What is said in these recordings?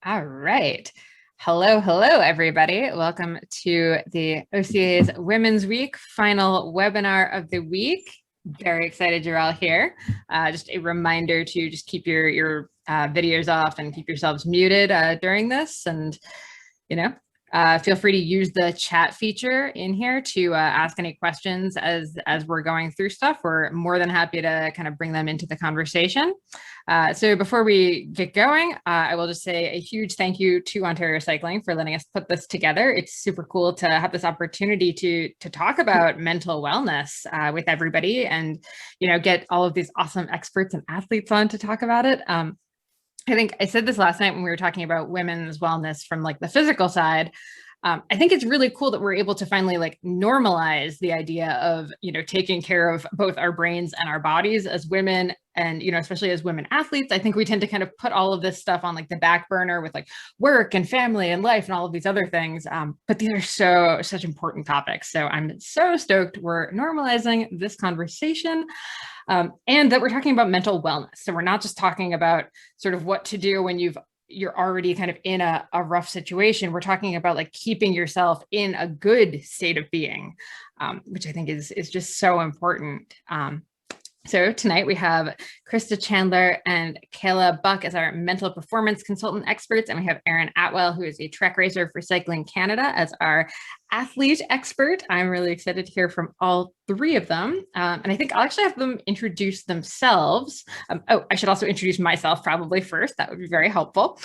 All right. Hello, everybody. Welcome to the OCA's Women's Week final webinar of the week. Very excited you're all here. Just a reminder to just keep your videos off and keep yourselves muted during this. And, feel free to use the chat feature in here to ask any questions as we're going through stuff. We're more than happy to kind of bring them into the conversation. So before we get going, I will just say a huge thank you to Ontario Cycling for letting us put this together. It's super cool to have this opportunity to talk about mental wellness with everybody and, get all of these awesome experts and athletes on to talk about it. I think I said this last night when we were talking about women's wellness from like the physical side. I think it's really cool that we're able to finally like normalize the idea of, taking care of both our brains and our bodies as women and, especially as women athletes. I think we tend to kind of put all of this stuff on like the back burner with like work and family and life and all of these other things. But these are such important topics. So I'm so stoked we're normalizing this conversation. And that we're talking about mental wellness. So we're not just talking about sort of what to do when you're already kind of in a rough situation. We're talking about like keeping yourself in a good state of being, which I think is just so important. So tonight we have Krista, Chandler, and Kayla Buck as our mental performance consultant experts. And we have Erin Attwell, who is a trek racer for Cycling Canada, as our athlete expert. I'm really excited to hear from all three of them. And I think I'll actually have them introduce themselves. I should also introduce myself probably first. That would be very helpful.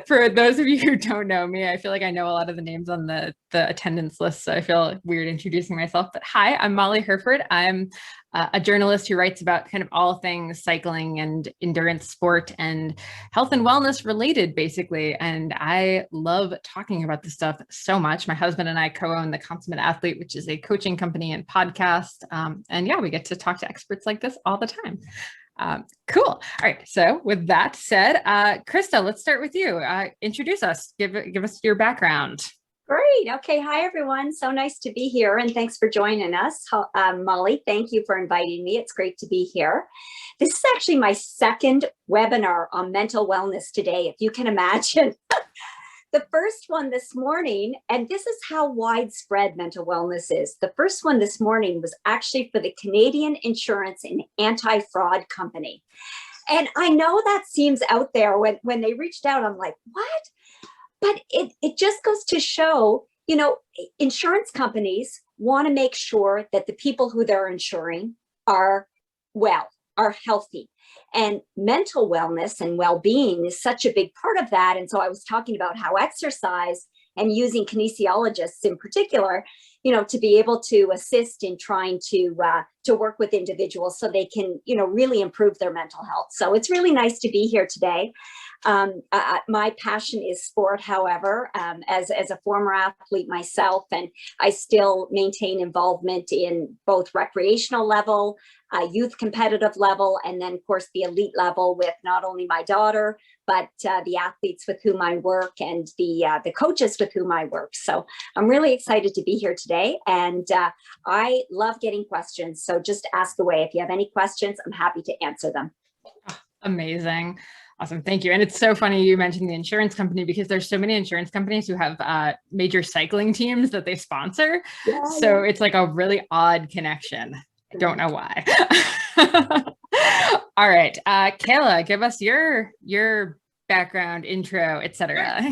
For those of you who don't know me, I feel like I know a lot of the names on the attendance list, so I feel weird introducing myself. But hi, I'm Molly Herford. I'm a journalist who writes about kind of all things cycling and endurance sport and health and wellness related, basically. And I love talking about this stuff so much. My husband and I co-own The Consummate Athlete, which is a coaching company and podcast. And yeah, we get to talk to experts like this all the time. Cool. All right. So with that said, Krista, let's start with you. Introduce us. Give us your background. Great. Okay. Hi, everyone. So nice to be here. And thanks for joining us. Molly, thank you for inviting me. It's great to be here. This is actually my second webinar on mental wellness today, if you can imagine. The first one this morning, and this is how widespread mental wellness is. The first one this morning was actually for the Canadian Insurance and Anti-Fraud Company. And I know that seems out there. When they reached out, I'm like, what? But it just goes to show, insurance companies want to make sure that the people who they're insuring are well, are healthy. And mental wellness and well-being is such a big part of that. And so I was talking about how exercise and using kinesiologists in particular, to be able to assist in trying to work with individuals so they can, really improve their mental health. So it's really nice to be here today. My passion is sport, however, as a former athlete myself, and I still maintain involvement in both recreational level, youth competitive level, and then of course the elite level with not only my daughter, but the athletes with whom I work and the coaches with whom I work. So I'm really excited to be here today, and I love getting questions. So just ask away. If you have any questions, I'm happy to answer them. Amazing. Awesome. Thank you. And it's so funny you mentioned the insurance company because there's so many insurance companies who have major cycling teams that they sponsor. Yeah, so it's like a really odd connection. I don't know why. All right. Kayla, give us your background, intro, etc.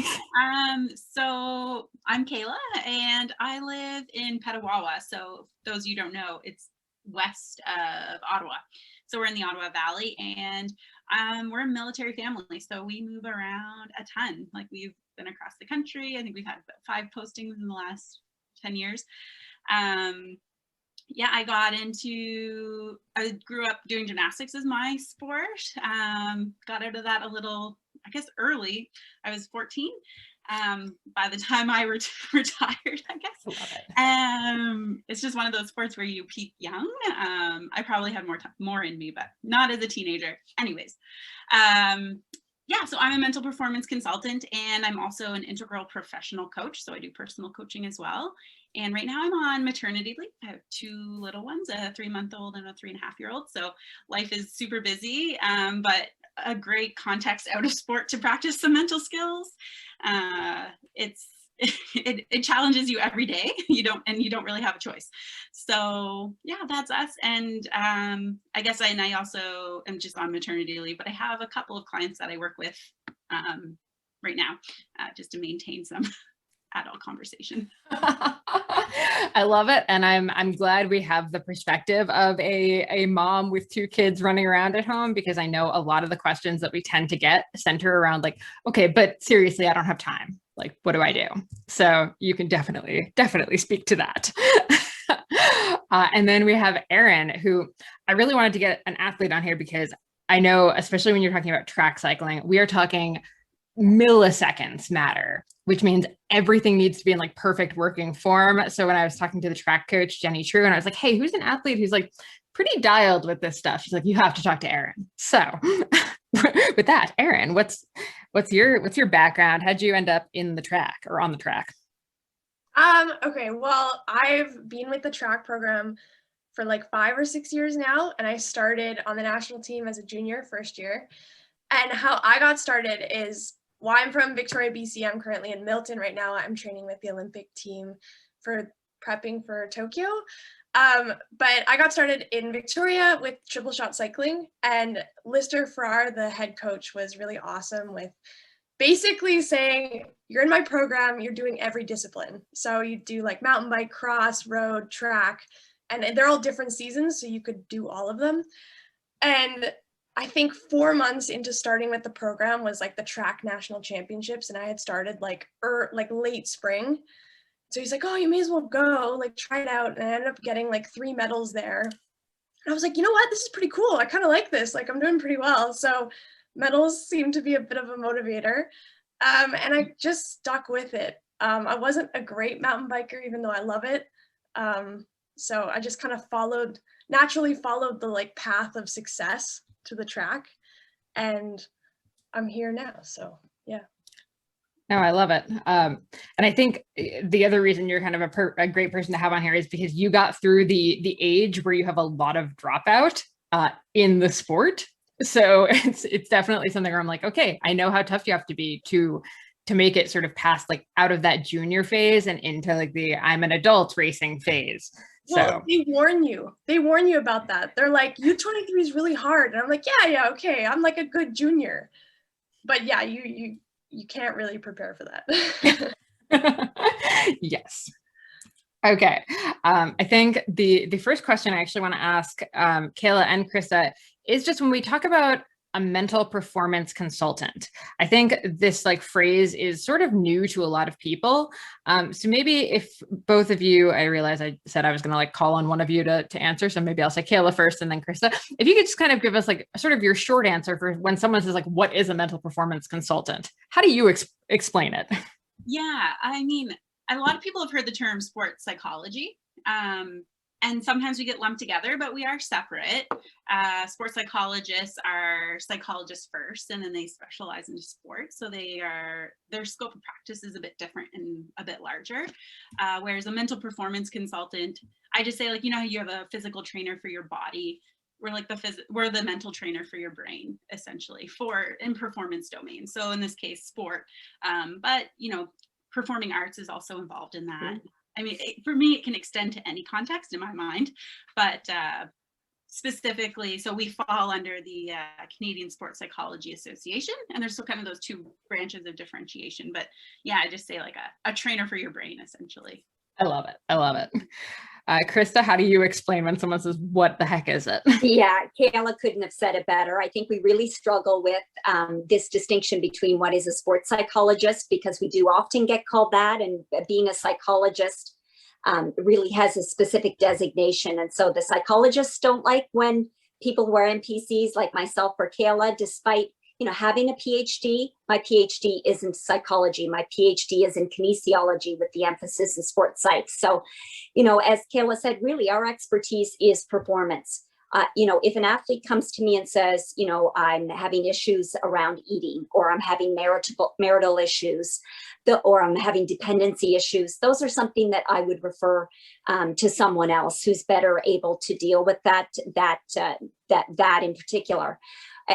So I'm Kayla and I live in Petawawa. So those of you who don't know, it's west of Ottawa. So we're in the Ottawa Valley, and we're a military family. So we move around a ton. Like, we've been across the country. I think we've had about 5 postings in the last 10 years. Yeah, I grew up doing gymnastics as my sport. Got out of that a little, I guess, early. I was 14. By the time I retired, I guess. Love it. It's just one of those sports where you peak young. I probably had more in me, but not as a teenager. Anyways, yeah, so I'm a mental performance consultant, and I'm also an integral professional coach. So I do personal coaching as well. And right now I'm on maternity leave. I have 2 little ones, a 3-month-old and a 3.5-year-old. So life is super busy, but a great context out of sport to practice some mental skills. It challenges you every day. You don't really have a choice. So yeah, that's us. And I guess I also am just on maternity leave, but I have a couple of clients that I work with right now, just to maintain some adult conversation. I love it. And I'm glad we have the perspective of a mom with 2 kids running around at home, because I know a lot of the questions that we tend to get center around like, okay, but seriously, I don't have time. Like, what do I do? So you can definitely speak to that. And then we have Erin, who I really wanted to get an athlete on here, because I know, especially when you're talking about track cycling, we are talking milliseconds matter, which means everything needs to be in like perfect working form. So when I was talking to the track coach, Jenny True, and I was like, hey, who's an athlete who's like pretty dialed with this stuff? She's like, you have to talk to Erin. So with that, Erin, what's your background? How'd you end up in the track or on the track? Okay, well, I've been with the track program for like 5 or 6 years now, and I started on the national team as a junior first year. And how I got started is, well, I'm from Victoria, BC. I'm currently in Milton right now. I'm training with the Olympic team for prepping for Tokyo. But I got started in Victoria with triple shot cycling, and Lister Farrar, the head coach, was really awesome with basically saying, you're in my program, you're doing every discipline. So you do like mountain bike, cross, road, track, and they're all different seasons, so you could do all of them. And I think 4 months into starting with the program was like the track national championships, and I had started like late spring. So he's like, oh, you may as well go, like try it out. And I ended up getting like 3 medals there. And I was like, you know what, this is pretty cool. I kind of like this, like I'm doing pretty well. So medals seem to be a bit of a motivator. And I just stuck with it. I wasn't a great mountain biker, even though I love it. So I just kind of naturally followed the like path of success to the track, and I'm here now. So yeah. No, I love it. And I think the other reason you're kind of a great person to have on here is because you got through the age where you have a lot of dropout in the sport. So it's definitely something where I'm like, okay, I know how tough you have to be to make it sort of past like out of that junior phase and into like the I'm an adult racing phase. Well, they warn you about that. They're like, U23 is really hard. And I'm like, yeah, okay. I'm like a good junior. But yeah, you can't really prepare for that. Yes. Okay. I think the first question I actually want to ask Kayla and Krista is just when we talk about a mental performance consultant. I think this like phrase is sort of new to a lot of people. So maybe if both of you, I realize I said I was going to like call on one of you to answer. So maybe I'll say Kayla first and then Krista. If you could just kind of give us like sort of your short answer for when someone says like, what is a mental performance consultant? How do you explain it? Yeah, I mean, a lot of people have heard the term sports psychology. And sometimes we get lumped together, but we are separate. Sports psychologists are psychologists first, and then they specialize in sports. So their scope of practice is a bit different and a bit larger. Whereas a mental performance consultant, I just say like, you know, how you have a physical trainer for your body. We're like we're the mental trainer for your brain, essentially, in performance domains. So in this case, sport, but you know, performing arts is also involved in that. Mm-hmm. I mean, for me, it can extend to any context in my mind, but specifically, so we fall under the Canadian Sports Psychology Association, and there's still kind of those 2 branches of differentiation. But yeah, I just say like a trainer for your brain, essentially. I love it. I love it. Krista, how do you explain when someone says, what the heck is it? Yeah, Kayla couldn't have said it better. I think we really struggle with this distinction between what is a sports psychologist, because we do often get called that, and being a psychologist really has a specific designation. And so the psychologists don't like when people who are NPCs like myself or Kayla, despite having a PhD, my PhD isn't psychology. My PhD is in kinesiology with the emphasis in sports psych. So, as Kayla said, really our expertise is performance. If an athlete comes to me and says, I'm having issues around eating, or I'm having marital issues, or I'm having dependency issues, those are something that I would refer to someone else who's better able to deal with that in particular.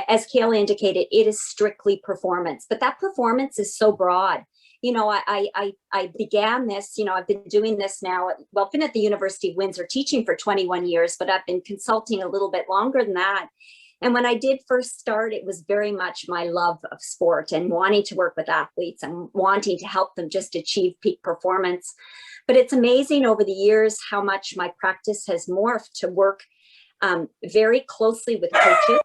As Kayla indicated, it is strictly performance, but that performance is so broad. I began this, I've been doing this now, well, I've been at the University of Windsor teaching for 21 years, but I've been consulting a little bit longer than that. And when I did first start, it was very much my love of sport and wanting to work with athletes and wanting to help them just achieve peak performance. But it's amazing over the years how much my practice has morphed to work very closely with coaches,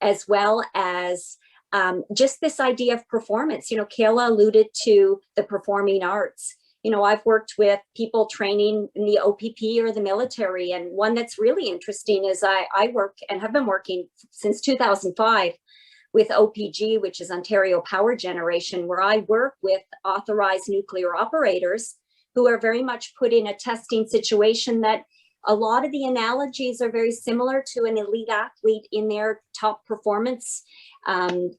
as well as just this idea of performance. Kayla alluded to the performing arts. I've worked with people training in the OPP or the military. And one that's really interesting is I work and have been working since 2005 with OPG, which is Ontario Power Generation, where I work with authorized nuclear operators who are very much put in a testing situation that a lot of the analogies are very similar to an elite athlete in their top performance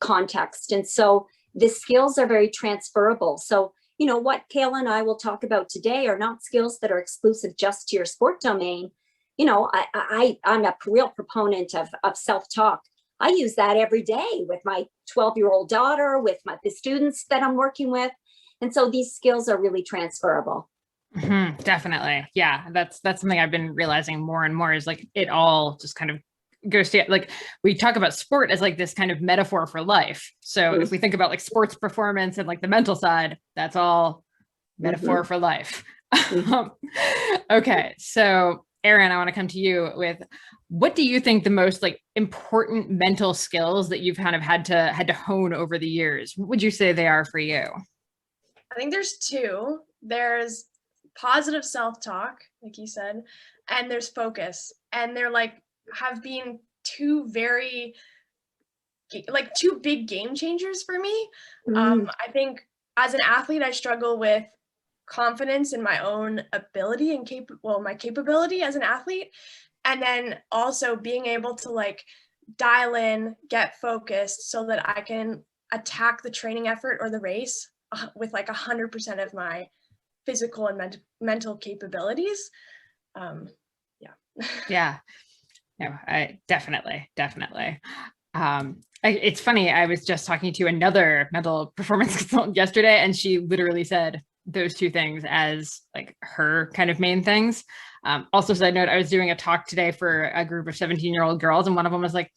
context. And so the skills are very transferable. So, what Kayla and I will talk about today are not skills that are exclusive just to your sport domain. I'm a real proponent of self-talk. I use that every day with my 12-year-old daughter, with the students that I'm working with. And so these skills are really transferable. Mm-hmm, definitely. Yeah. That's something I've been realizing more and more is like, it all just kind of goes to, like, we talk about sport as like this kind of metaphor for life. So if we think about like sports performance and like the mental side, that's all metaphor for life. Okay. So Erin, I want to come to you with, what do you think the most like important mental skills that you've kind of had to hone over the years? What would you say they are for you? I think there's two. There's positive self-talk, like you said, and there's focus. And they're like, have been two big game changers for me. I think as an athlete, I struggle with confidence in my own ability and my capability as an athlete. And then also being able to like dial in, get focused so that I can attack the training effort or the race with like 100% of my physical and mental capabilities. Yeah. No, I definitely. It's funny. I was just talking to another mental performance consultant yesterday, and she literally said those two things as like her kind of main things. Also, side note, I was doing a talk today for a group of 17-year-old girls, and one of them was like,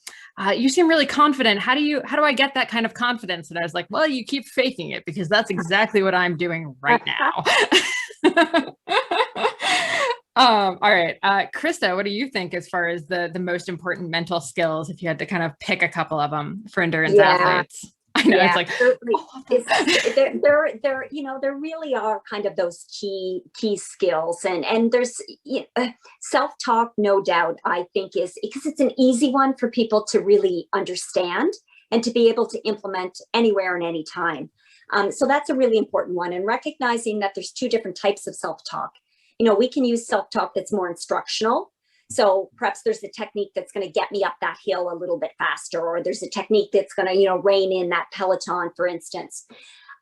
you seem really confident. How do I get that kind of confidence? And I was like, well, you keep faking it, because that's exactly what I'm doing right now. All right. Krista, what do you think as far as the most important mental skills, if you had to kind of pick a couple of them for endurance athletes? I know it's like, there really are kind of those key skills, and there's self-talk, no doubt, I think is because it's an easy one for people to really understand and to be able to implement anywhere and anytime. So that's a really important one, and recognizing that there's two different types of self-talk. We can use self-talk that's more instructional. So perhaps there's a technique that's going to get me up that hill a little bit faster, or there's a technique that's going to, rein in that peloton, for instance.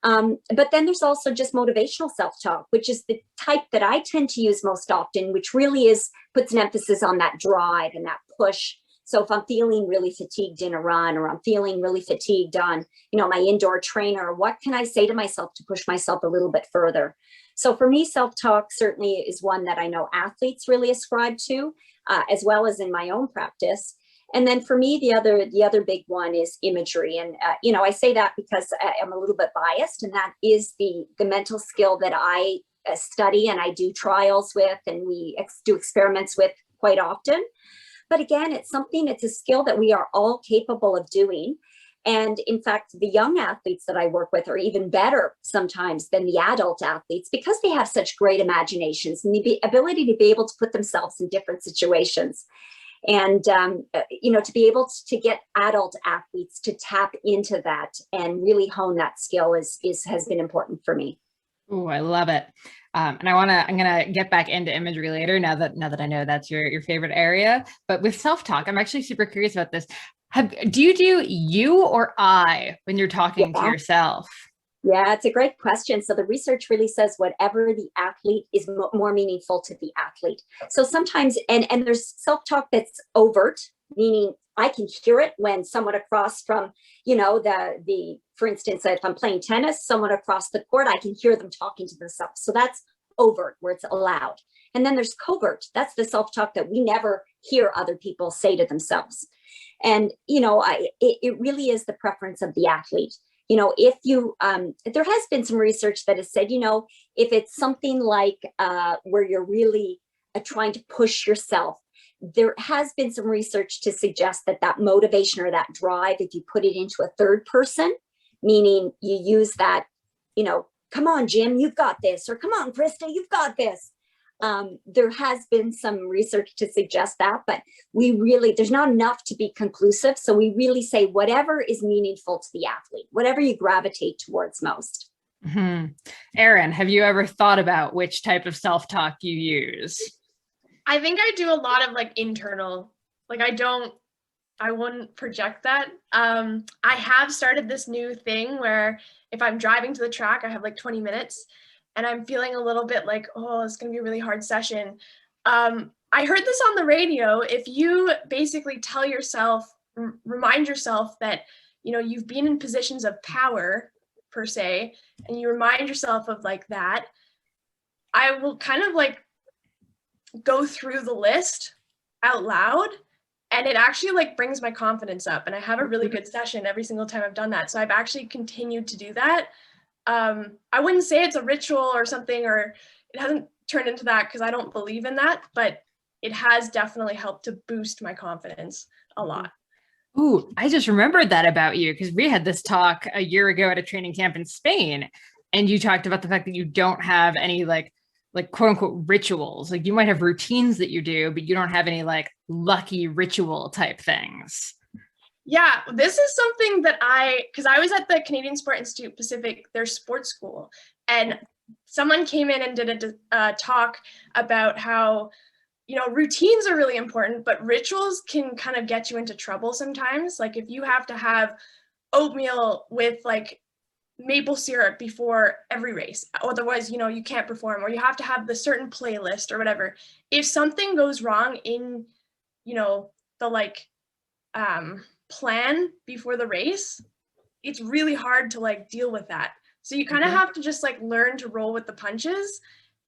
But then there's also just motivational self-talk, which is the type that I tend to use most often, which really puts an emphasis on that drive and that push. So if I'm feeling really fatigued in a run, or I'm feeling really fatigued on, my indoor trainer, what can I say to myself to push myself a little bit further? So for me, self-talk certainly is one that I know athletes really ascribe to, as well as in my own practice. And then for me, the other big one is imagery. And, I say that because I'm a little bit biased, and that is the mental skill that I study and I do trials with, and we do experiments with quite often. But again, it's a skill that we are all capable of doing. And in fact, the young athletes that I work with are even better sometimes than the adult athletes, because they have such great imaginations and the ability to be able to put themselves in different situations. And, to be able to get adult athletes to tap into that and really hone that skill has been important for me. Oh, I love it. I'm gonna get back into imagery later now that I know that's your favorite area. But with self-talk, I'm actually super curious about this. Do you do you or I when you're talking to yourself? Yeah, it's a great question. So the research really says whatever the athlete is more meaningful to the athlete. So sometimes, and there's self-talk that's overt, meaning I can hear it when someone across from, for instance, if I'm playing tennis, someone across the court, I can hear them talking to themselves. So that's overt, where it's allowed. And then there's covert. That's the self-talk that we never hear other people say to themselves. And, it really is the preference of the athlete. If you, there has been some research that has said, if it's something like where you're really trying to push yourself, there has been some research to suggest that motivation or that drive, if you put it into a third person, meaning you use that, come on, Jim, you've got this, or come on, Krista, you've got this. There has been some research to suggest that, but there's not enough to be conclusive. So we really say whatever is meaningful to the athlete, whatever you gravitate towards most. Mm-hmm. Erin, have you ever thought about which type of self-talk you use? I think I do a lot of like internal, like I wouldn't project that. I have started this new thing where if I'm driving to the track, I have like 20 minutes and I'm feeling a little bit like, oh, it's going to be a really hard session. I heard this on the radio. If you basically tell yourself, remind yourself that, you've been in positions of power per se, and you remind yourself of like that, I will kind of like go through the list out loud, and it actually like brings my confidence up, and I have a really good session every single time I've done that. So I've actually continued to do that. I wouldn't say it's a ritual or something, or it hasn't turned into that because I don't believe in that, but it has definitely helped to boost my confidence a lot. Ooh, I just remembered that about you because we had this talk a year ago at a training camp in Spain, and you talked about the fact that you don't have any like quote unquote rituals. Like you might have routines that you do, but you don't have any like lucky ritual type things. Yeah, this is something that because I was at the Canadian Sport Institute Pacific, their sports school, and someone came in and did a talk about how, routines are really important, but rituals can kind of get you into trouble sometimes. Like if you have to have oatmeal with like maple syrup before every race, otherwise, you can't perform, or you have to have the certain playlist or whatever. If something goes wrong in, the like, plan before the race, it's really hard to like deal with that. So you kind of have to just like learn to roll with the punches.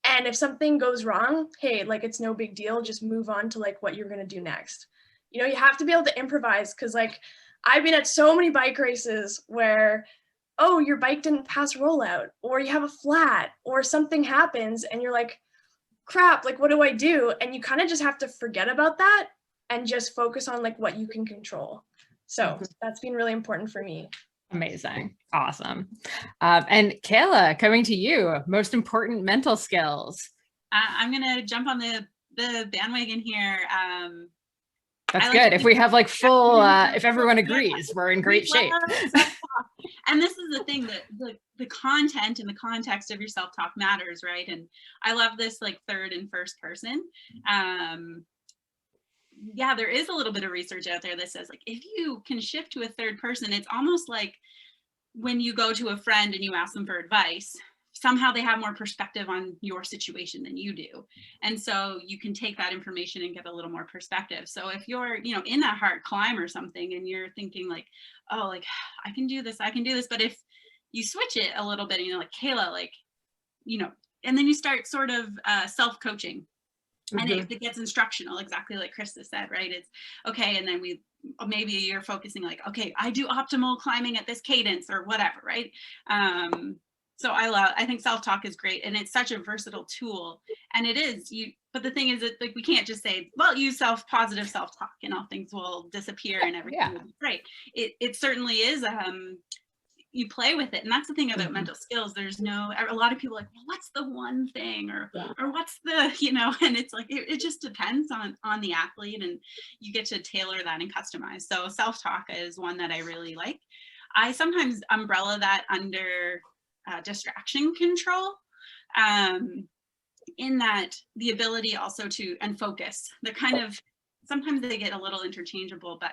And if something goes wrong, hey, like it's no big deal, just move on to like what you're going to do next. You have to be able to improvise, because like I've been at so many bike races where, oh, your bike didn't pass rollout, or you have a flat, or something happens and you're like, crap, like what do I do? And you kind of just have to forget about that and just focus on like what you can control. So that's been really important for me. Amazing. Awesome. And Kayla, coming to you, most important mental skills. I'm going to jump on the bandwagon here. That's good. If we have like full, if everyone agrees, we're in great shape. And this is the thing, that the content and the context of your self-talk matters, right? And I love this like third and first person. Yeah, there is a little bit of research out there that says like if you can shift to a third person, it's almost like when you go to a friend and you ask them for advice, somehow they have more perspective on your situation than you do. And so you can take that information and get a little more perspective. So if you're, in a hard climb or something and you're thinking like, oh, like I can do this. But if you switch it a little bit and you're like, Kayla, like, and then you start sort of self-coaching. And it gets instructional, exactly like Krista said, right? It's okay. And then maybe you're focusing like, okay, I do optimal climbing at this cadence or whatever, right? So I think self-talk is great, and it's such a versatile tool. And it is but the thing is that like we can't just say, well, use positive self-talk and all things will disappear and everything will be great. It certainly is. You play with it, and that's the thing about mental skills. There's a lot of people are like, well, what's the one thing, or what's the, and it's like it just depends on the athlete, and you get to tailor that and customize. So self-talk is one that I really like. I sometimes umbrella that under distraction control. in that the ability also and focus, they're kind of, sometimes they get a little interchangeable, but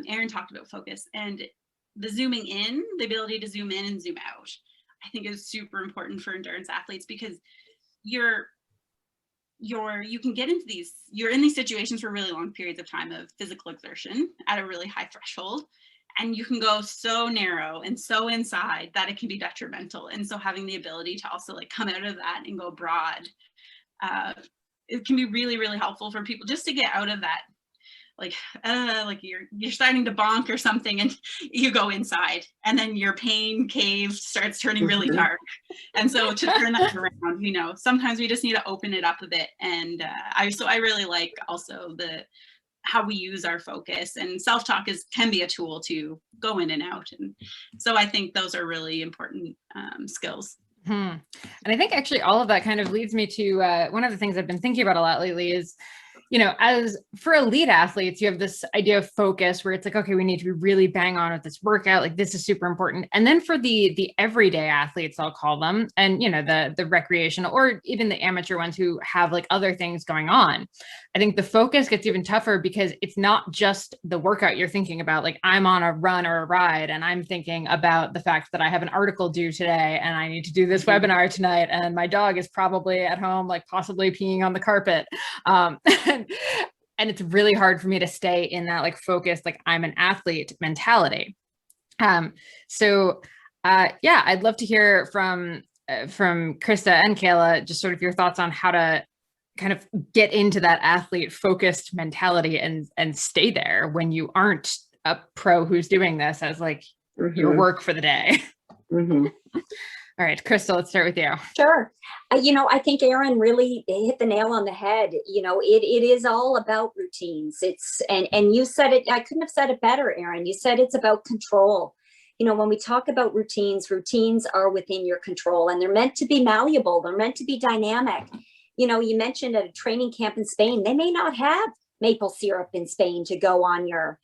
Erin talked about focus, and the zooming in, the ability to zoom in and zoom out, I think is super important for endurance athletes, because you can get into you're in these situations for really long periods of time of physical exertion at a really high threshold, and you can go so narrow and so inside that it can be detrimental. And so having the ability to also like come out of that and go broad, it can be really, really helpful for people just to get out of that, like you're starting to bonk or something, and you go inside, and then your pain cave starts turning really dark. And so to turn that around, you know, sometimes we just need to open it up a bit. And I really like also how we use our focus, and self-talk can be a tool to go in and out. And so I think those are really important skills. And I think actually all of that kind of leads me to one of the things I've been thinking about a lot lately is, you know, as for elite athletes, you have this idea of focus where it's like, okay, we need to be really bang on with this workout. Like this is super important. And then for the everyday athletes, I'll call them, and, you know, the recreational or even the amateur ones who have like other things going on, I think the focus gets even tougher because it's not just the workout you're thinking about. Like I'm on a run or a ride and I'm thinking about the fact that I have an article due today and I need to do this webinar tonight. And my dog is probably at home, like possibly peeing on the carpet. And it's really hard for me to stay in that like focused, like I'm an athlete mentality. So I'd love to hear from Krista and Kayla, just sort of your thoughts on how to kind of get into that athlete focused mentality and stay there when you aren't a pro who's doing this as like your work for the day. All right, Krista, let's start with you. Sure. You know, I think Erin really hit the nail on the head. You know, it is all about routines. And you said it, I couldn't have said it better, Erin. You said it's about control. You know, when we talk about routines are within your control, and they're meant to be malleable. They're meant to be dynamic. You know, you mentioned at a training camp in Spain, they may not have maple syrup in Spain to go on your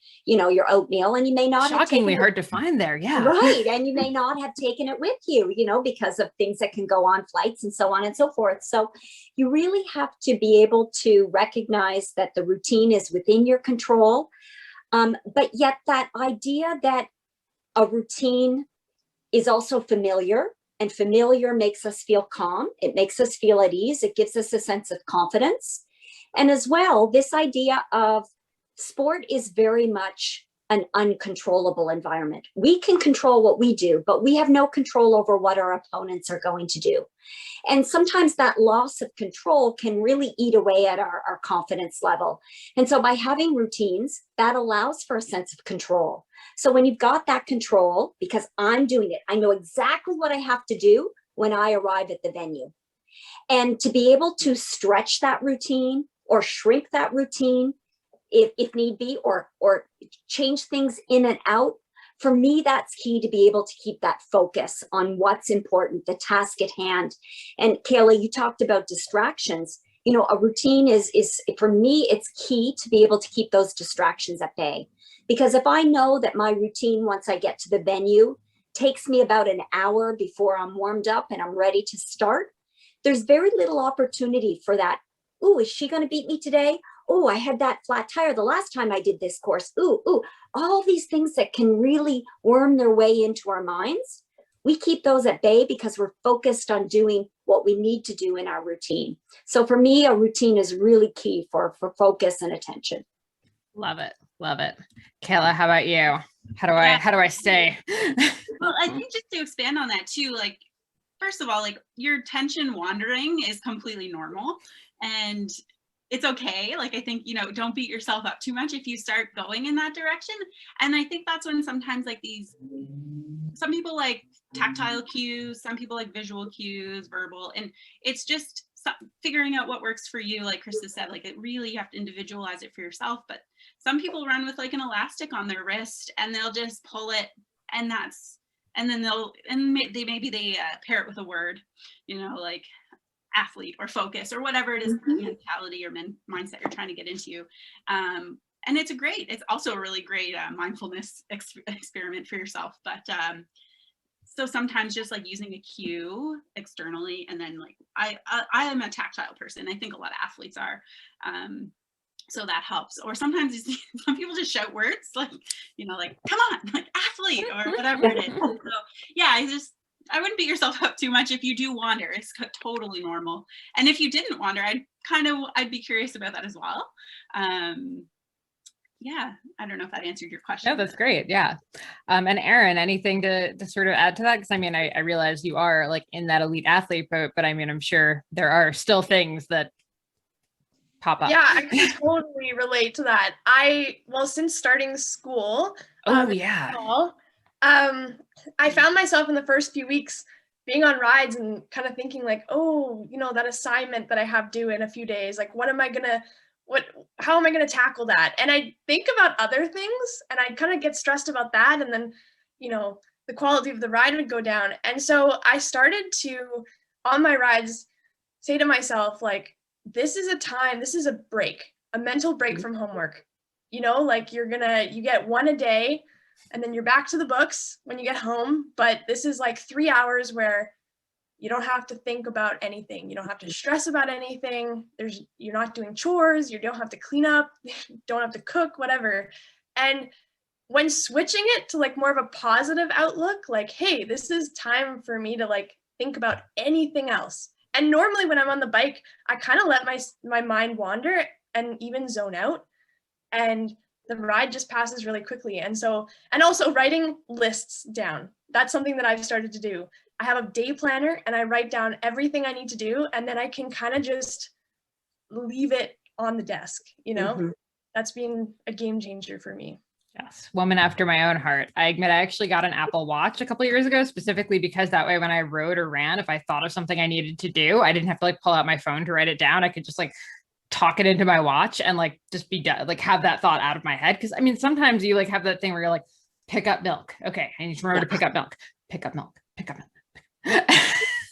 oatmeal, and you may not shockingly hard to find there. Yeah. Right. And you may not have taken it with you, you know, because of things that can go on flights and so on and so forth. So you really have to be able to recognize that the routine is within your control. But yet that idea that a routine is also familiar, and familiar makes us feel calm. It makes us feel at ease. It gives us a sense of confidence. And as well, this idea of sport is very much an uncontrollable environment. We can control what we do, but we have no control over what our opponents are going to do. And sometimes that loss of control can really eat away at our confidence level. And so by having routines, that allows for a sense of control. So when you've got that control, because I'm doing it, I know exactly what I have to do when I arrive at the venue. And to be able to stretch that routine or shrink that routine if need be, or change things in and out, for me, that's key to be able to keep that focus on what's important, the task at hand. And Kayla, you talked about distractions. You know, a routine is for me, it's key to be able to keep those distractions at bay. Because if I know that my routine, once I get to the venue, takes me about an hour before I'm warmed up and I'm ready to start, there's very little opportunity for that. Ooh, is she going to beat me today? Oh, I had that flat tire the last time I did this course. Ooh, all these things that can really worm their way into our minds. We keep those at bay because we're focused on doing what we need to do in our routine. So for me, a routine is really key for focus and attention. Love it. Love it. Kayla, how about you? How do I stay? Well, I think just to expand on that too, like, first of all, like your attention wandering is completely normal and it's okay. Like, I think, you know, don't beat yourself up too much if you start going in that direction. And I think that's when sometimes like some people like tactile cues, some people like visual cues, verbal, and it's just figuring out what works for you. Like Krista said, like it really, you have to individualize it for yourself. But some people run with like an elastic on their wrist and they'll just pull it, and then they pair it with a word, you know, like athlete or focus or whatever it is, mentality or mindset you're trying to get into. And it's also a really great mindfulness experiment for yourself. But So sometimes just like using a cue externally, and then like I am a tactile person. I think a lot of athletes are. So that helps. Or sometimes you see some people just shout words like, like, come on, like athlete or whatever it is. So yeah, I wouldn't beat yourself up too much if you do wander. It's totally normal. And if you didn't wander, I'd be curious about that as well. Yeah, I don't know if that answered your question. No, that's great. Yeah. And Erin, anything to sort of add to that? Because I mean, I realize you are like in that elite athlete boat, but I mean, I'm sure there are still things that pop up. Yeah, I can totally relate to that. Since starting school, yeah. fall, I found myself in the first few weeks being on rides and kind of thinking like, oh, that assignment that I have due in a few days, like, how am I going to tackle that? And I think about other things and I kind of get stressed about that. And then, the quality of the ride would go down. And so I started to, on my rides, say to myself, like, this is a break, a mental break from homework. Like you get one a day and then you're back to the books when you get home. But this is like 3 hours where you don't have to think about anything. You don't have to stress about anything. You're not doing chores. You don't have to clean up, don't have to cook, whatever. And when switching it to like more of a positive outlook, like, hey, this is time for me to like think about anything else. And normally when I'm on the bike, I kind of let my mind wander and even zone out. And the ride just passes really quickly. And also writing lists down. That's something that I've started to do. I have a day planner and I write down everything I need to do. And then I can kind of just leave it on the desk, Mm-hmm. That's been a game changer for me. Yes. Woman after my own heart. I admit I actually got an Apple Watch a couple of years ago, specifically because that way when I rode or ran, if I thought of something I needed to do, I didn't have to like pull out my phone to write it down. I could just like talk it into my watch and like just be done, like have that thought out of my head. Cause I mean, sometimes you like have that thing where you're like, pick up milk. Okay. I need to remember to pick up milk, pick up milk, pick up milk.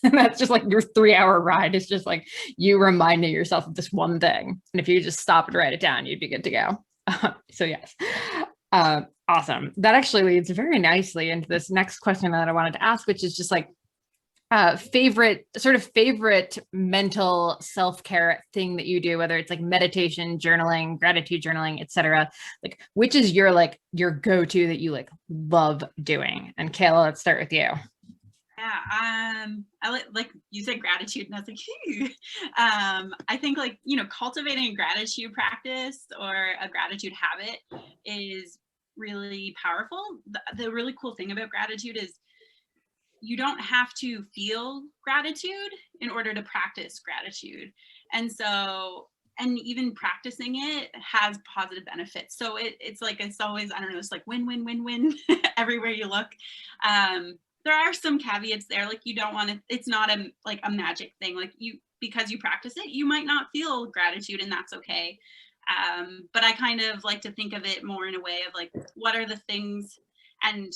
And that's just like your 3-hour ride. It's just like you reminding yourself of this one thing. And if you just stop and write it down, you'd be good to go. So yes. Awesome. That actually leads very nicely into this next question that I wanted to ask, which is just like favorite mental self-care thing that you do, whether it's like meditation, journaling, gratitude journaling, etc. Like, which is your go-to that you like love doing? And Kayla, let's start with you. Yeah, I like you said gratitude, and I was like, I think like, cultivating a gratitude practice or a gratitude habit is really powerful. The really cool thing about gratitude is you don't have to feel gratitude in order to practice gratitude. And even practicing it has positive benefits. So it's always, I don't know, it's like win, win, win, win everywhere you look. There are some caveats there, like you don't want to, it's not a magic thing. Like because you practice it, you might not feel gratitude, and that's okay. But I kind of like to think of it more in a way of like, what are the things, and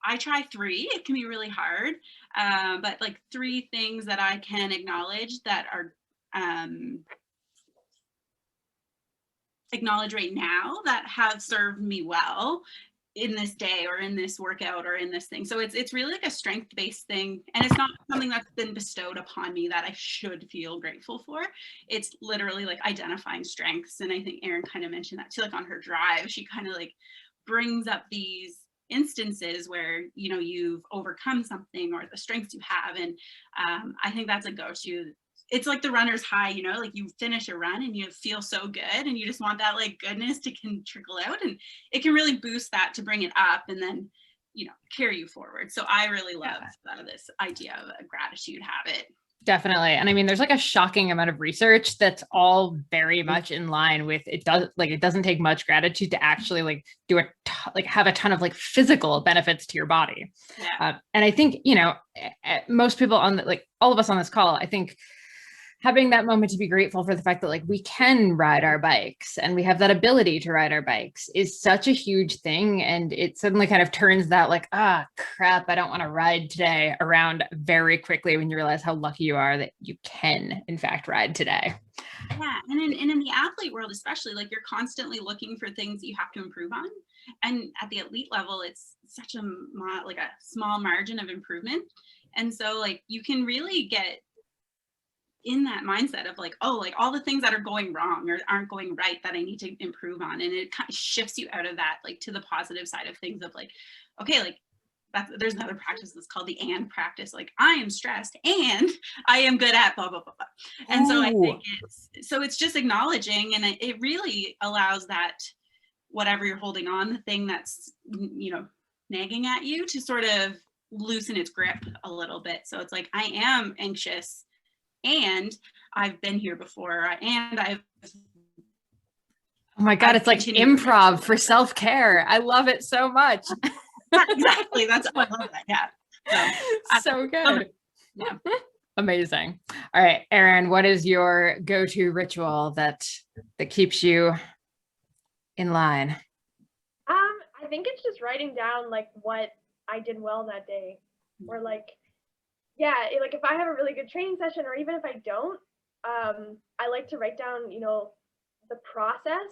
I try 3, it can be really hard, but like 3 things that I can acknowledge that are acknowledge right now that have served me well in this day or in this workout or in this thing. So it's really like a strength-based thing, and it's not something that's been bestowed upon me that I should feel grateful for. It's literally like identifying strengths. And I think Erin kind of mentioned that too, like on her drive, she kind of like brings up these instances where you've overcome something or the strengths you have. And I think that's a go-to. It's like the runner's high, like you finish a run and you feel so good and you just want that like goodness to can trickle out, and it can really boost that to bring it up and then, carry you forward. So I really love this idea of a gratitude habit. Definitely. And I mean, there's like a shocking amount of research that's all very much in line with it doesn't take much gratitude to actually like do have a ton of like physical benefits to your body. Yeah. And I think, most people all of us on this call, I think having that moment to be grateful for the fact that like we can ride our bikes and we have that ability to ride our bikes is such a huge thing. And it suddenly kind of turns that like, ah, crap, I don't want to ride today around very quickly when you realize how lucky you are that you can in fact ride today. Yeah, and in the athlete world especially, like you're constantly looking for things that you have to improve on. And at the elite level, it's such a small margin of improvement. And so like you can really get in that mindset of like, oh, like all the things that are going wrong or aren't going right that I need to improve on. And it kind of shifts you out of that, like to the positive side of things of like, okay, like there's another practice that's called the and practice. Like I am stressed and I am good at blah, blah, blah, blah. And so I think it's just acknowledging, and it really allows that whatever you're holding on, the thing that's, you know, nagging at you to sort of loosen its grip a little bit. So it's like, I am anxious and I've been here before, and I've oh my God, it's like improv for self-care. I love it so much. Exactly. That's I love that. Yeah. So good. Yeah. Amazing. All right, Erin, what is your go-to ritual that keeps you in line? I think it's just writing down like what I did well that day, or like, yeah, like if I have a really good training session, or even if I don't, I like to write down, you know, the process.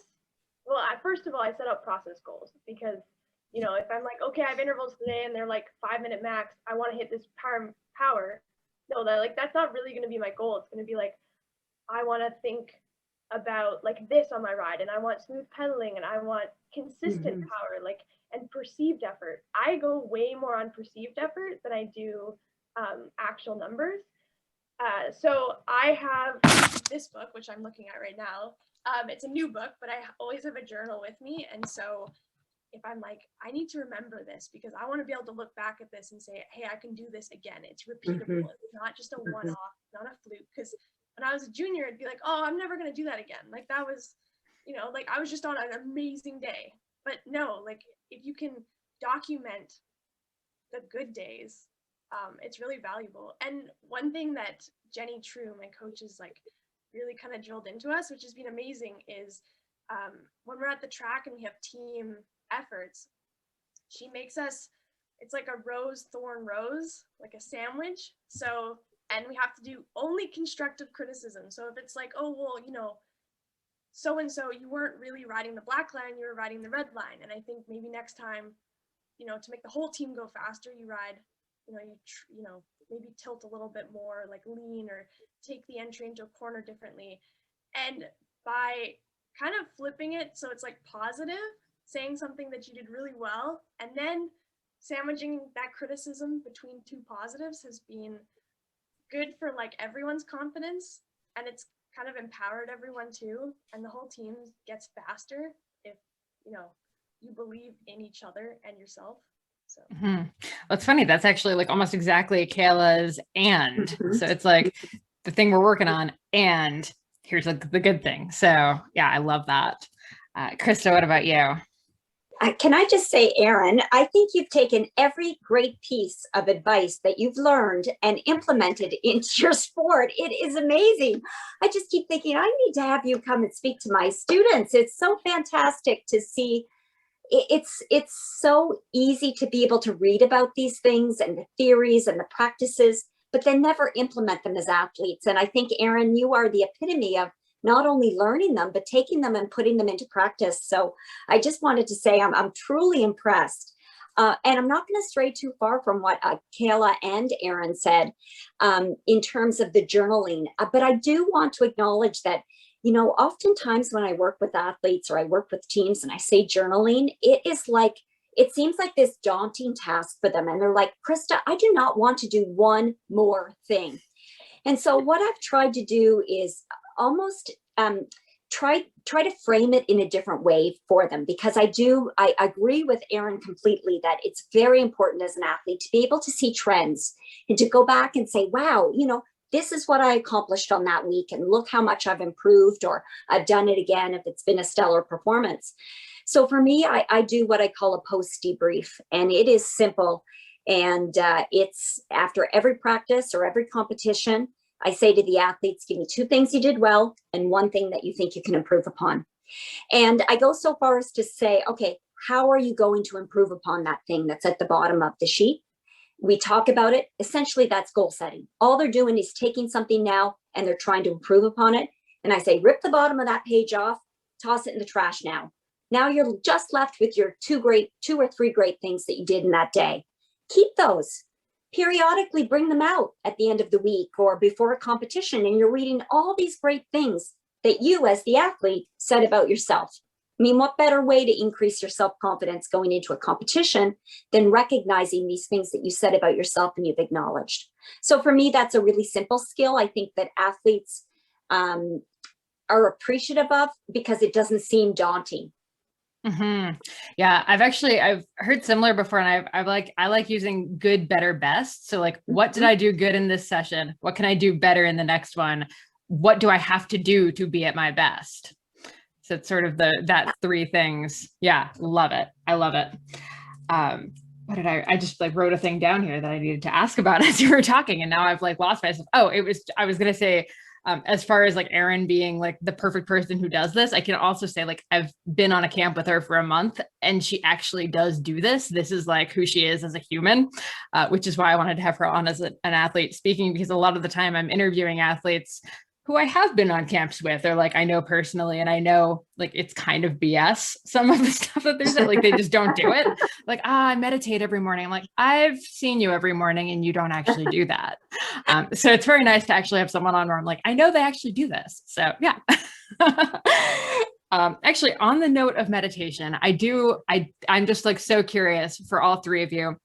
Well, first of all, I set up process goals because, you know, if I'm like, okay, I have intervals today and they're like 5-minute max, I want to hit this power. No, that's not really going to be my goal. It's going to be like, I want to think about like this on my ride, and I want smooth pedaling, and I want consistent power, like, and perceived effort. I go way more on perceived effort than I do actual numbers. So I have this book, which I'm looking at right now. It's a new book, but I always have a journal with me. And so if I'm like, I need to remember this because I want to be able to look back at this and say, hey, I can do this again. It's repeatable. It's not just a one-off, not a fluke. Because when I was a junior, it'd be like, oh, I'm never going to do that again. Like that was, you know, like I was just on an amazing day. But no, like if you can document the good days, it's really valuable. And one thing that Jenny True, my coach, is like really kind of drilled into us, which has been amazing, is when we're at the track and we have team efforts, she makes us, it's like a rose, thorn, rose, like a sandwich. So, and we have to do only constructive criticism. So if it's like, oh, well, you know, so-and-so, you weren't really riding the black line, you were riding the red line. And I think maybe next time, you know, to make the whole team go faster, you ride, you know, maybe tilt a little bit more, like lean, or take the entry into a corner differently. And by kind of flipping it so it's like positive, saying something that you did really well, and then sandwiching that criticism between two positives has been good for like everyone's confidence, and it's kind of empowered everyone too, and the whole team gets faster if, you know, you believe in each other and yourself. So Well, it's funny, that's actually like almost exactly Kayla's and so it's like the thing we're working on and here's like the good thing. So yeah, I love that. Krista, what about you? Can I just say, Erin, I think you've taken every great piece of advice that you've learned and implemented into your sport. It is amazing. I just keep thinking, I need to have you come and speak to my students. It's so fantastic to see. It's so easy to be able to read about these things and the theories and the practices, but then never implement them as athletes. And I think, Erin, you are the epitome of not only learning them, but taking them and putting them into practice. So I just wanted to say I'm truly impressed. And I'm not going to stray too far from what Kayla and Erin said in terms of the journaling. But I do want to acknowledge that, you know, oftentimes when I work with athletes or I work with teams and I say journaling, it seems like this daunting task for them. And they're like, Krista, I do not want to do one more thing. And so what I've tried to do is almost try to frame it in a different way for them, because I agree with Erin completely that it's very important as an athlete to be able to see trends and to go back and say, wow, you know, this is what I accomplished on that week, and look how much I've improved, or I've done it again if it's been a stellar performance. So for me, I do what I call a post debrief, and it is simple. And it's after every practice or every competition, I say to the athletes, give me 2 things you did well and 1 thing that you think you can improve upon. And I go so far as to say, okay, how are you going to improve upon that thing that's at the bottom of the sheet? We talk about it. Essentially, that's goal setting. All they're doing is taking something now and they're trying to improve upon it. And I say, rip the bottom of that page off, toss it in the trash now. Now you're just left with your 2 or 3 great things that you did in that day. Keep those. Periodically bring them out at the end of the week or before a competition, and you're reading all these great things that you as the athlete said about yourself. I mean, what better way to increase your self-confidence going into a competition than recognizing these things that you said about yourself and you've acknowledged? So for me, that's a really simple skill. I think that athletes are appreciative of because it doesn't seem daunting. Mm-hmm. Yeah, I've heard similar before, and I like using good, better, best. So like, what did I do good in this session? What can I do better in the next one? What do I have to do to be at my best? So it's sort of that 3 things. Yeah, love it. I love it. What did I just like wrote a thing down here that I needed to ask about as you were talking, and now I've like lost myself. Oh, I was gonna say, as far as like Erin being like the perfect person who does this, I can also say like I've been on a camp with her for a month and she actually does do this. This is like who she is as a human, which is why I wanted to have her on as an athlete speaking, because a lot of the time I'm interviewing athletes who I have been on camps with, or like I know personally, and I know like it's kind of BS, some of the stuff that they're saying, like they just don't do it. Like, I meditate every morning. I'm like, I've seen you every morning and you don't actually do that. So it's very nice to actually have someone on where I'm like, I know they actually do this. So yeah. Actually, on the note of meditation, I'm just like so curious for all 3 of you.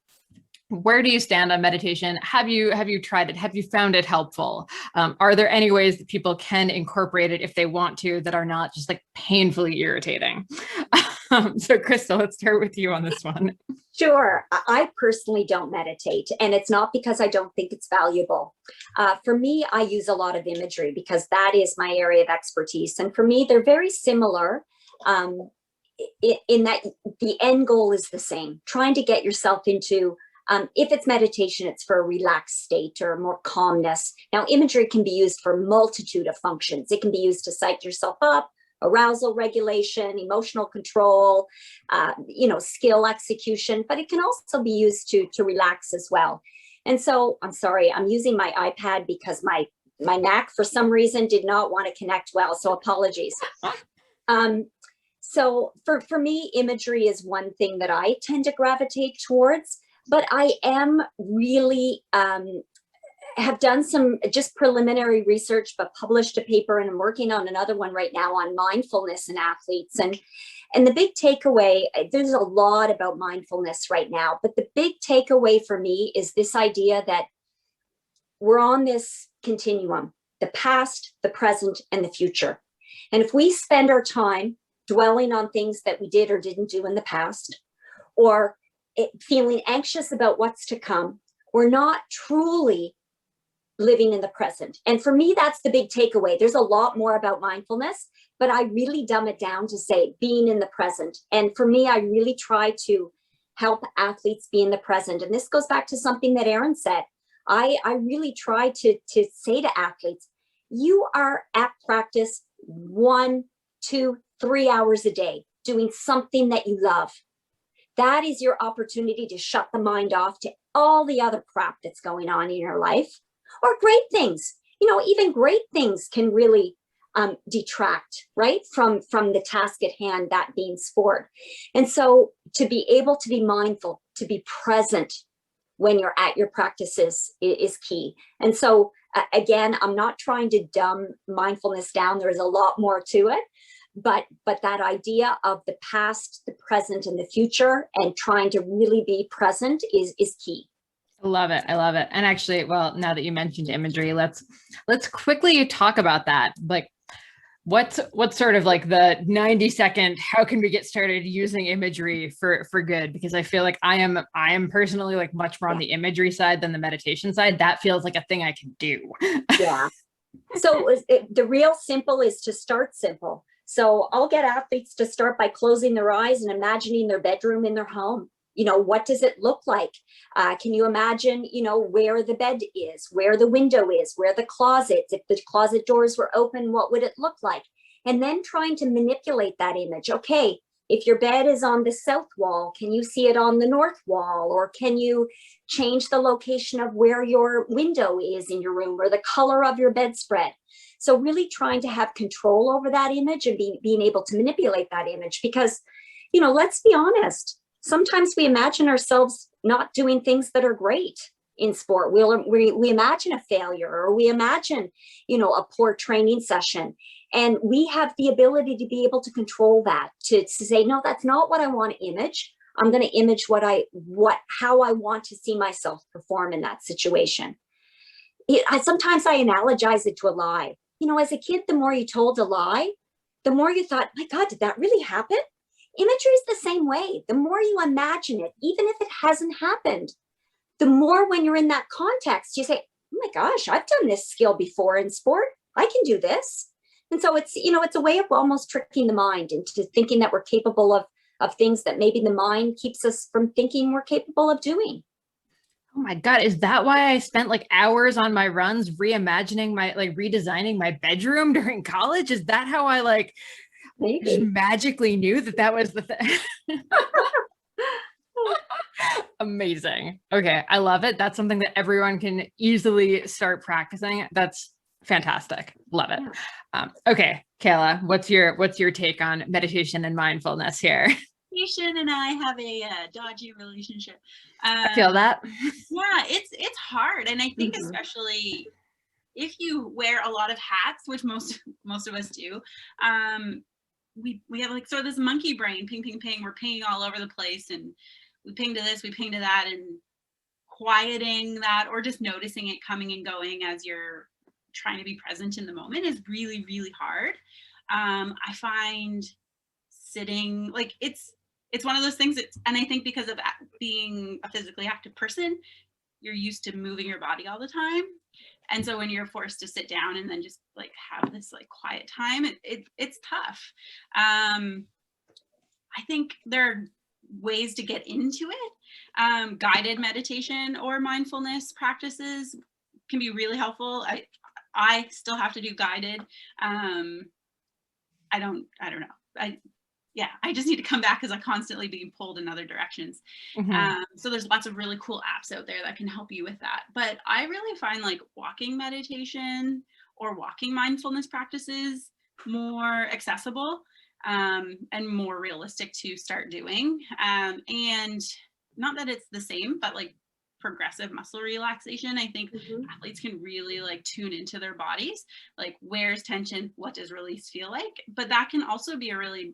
Where do you stand on meditation? Have you tried it? Have you found it helpful? Are there any ways that people can incorporate it if they want to, that are not just like painfully irritating? So Krista, let's start with you on this one. Sure. I personally don't meditate, and it's not because I don't think it's valuable. For me, I use a lot of imagery because that is my area of expertise. And for me, they're very similar in that the end goal is the same, trying to get yourself into if it's meditation, it's for a relaxed state or more calmness. Now, imagery can be used for a multitude of functions. It can be used to psych yourself up, arousal regulation, emotional control, skill execution, but it can also be used to relax as well. And so, I'm sorry, I'm using my iPad because my Mac for some reason did not want to connect well. So apologies. So for me, imagery is one thing that I tend to gravitate towards. But I am really have done some just preliminary research, but published a paper, and I'm working on another one right now on mindfulness in athletes. And the big takeaway, there's a lot about mindfulness right now, but the big takeaway for me is this idea that we're on this continuum, the past, the present, and the future. And if we spend our time dwelling on things that we did or didn't do in the past, or feeling anxious about what's to come, we're not truly living in the present. And for me, that's the big takeaway. There's a lot more about mindfulness, but I really dumb it down to say being in the present. And for me, I really try to help athletes be in the present. And this goes back to something that Erin said. I really try to say to athletes, you are at practice 1, 2, 3 hours a day doing something that you love. That is your opportunity to shut the mind off to all the other crap that's going on in your life, or great things. Even great things can really detract, right, from the task at hand, that being sport. And so to be able to be mindful, to be present when you're at your practices is key. And so again, I'm not trying to dumb mindfulness down. There's a lot more to it. But that idea of the past, the present, and the future, and trying to really be present is key. I love it. I love it. And actually, well, now that you mentioned imagery, let's quickly talk about that. Like, what's sort of like the 90-second, how can we get started using imagery for good? Because I feel like I am personally like much more on the imagery side than the meditation side. That feels like a thing I can do. Yeah. So the real simple is to start simple. So I'll get athletes to start by closing their eyes and imagining their bedroom in their home. what does it look like? Can you imagine, where the bed is, where the window is, where the closets, if the closet doors were open, what would it look like? And then trying to manipulate that image. Okay, if your bed is on the south wall, can you see it on the north wall? Or can you change the location of where your window is in your room, or the color of your bedspread? So really trying to have control over that image and being able to manipulate that image, because, let's be honest, sometimes we imagine ourselves not doing things that are great in sport. We imagine a failure, or we imagine, a poor training session. And we have the ability to be able to control that, to say, no, that's not what I want to image. I'm going to image how I want to see myself perform in that situation. Sometimes I analogize it to a lie. As a kid, the more you told a lie, the more you thought, my God, did that really happen? Imagery is the same way. The more you imagine it, even if it hasn't happened, the more when you're in that context, you say, oh my gosh, I've done this skill before in sport. I can do this. And so it's, it's a way of almost tricking the mind into thinking that we're capable of things that maybe the mind keeps us from thinking we're capable of doing. Oh my God. Is that why I spent hours on my runs redesigning my bedroom during college? Is that how I just magically knew that was the thing? Amazing. Okay. I love it. That's something that everyone can easily start practicing. That's fantastic. Love it. Yeah. Okay. Kayla, what's your take on meditation and mindfulness here? Meditation and I have a dodgy relationship. I feel that. Yeah, it's hard. And I think especially if you wear a lot of hats, which most of us do, we have sort of this monkey brain, ping, ping, ping. We're pinging all over the place, and we ping to this, we ping to that, and quieting that, or just noticing it coming and going as you're trying to be present in the moment is really, really hard. I find sitting, it's one of those things, and I think because of being a physically active person, you're used to moving your body all the time. And so when you're forced to sit down and then just have this quiet time, it's tough. I think there are ways to get into it. Guided meditation or mindfulness practices can be really helpful. I still have to do guided. I don't know. I just need to come back because I'm constantly being pulled in other directions. So there's lots of really cool apps out there that can help you with that. But I really find walking meditation or walking mindfulness practices more accessible and more realistic to start doing. And not that it's the same, but progressive muscle relaxation, I think athletes can really tune into their bodies, where's tension, what does release feel like. But that can also be a really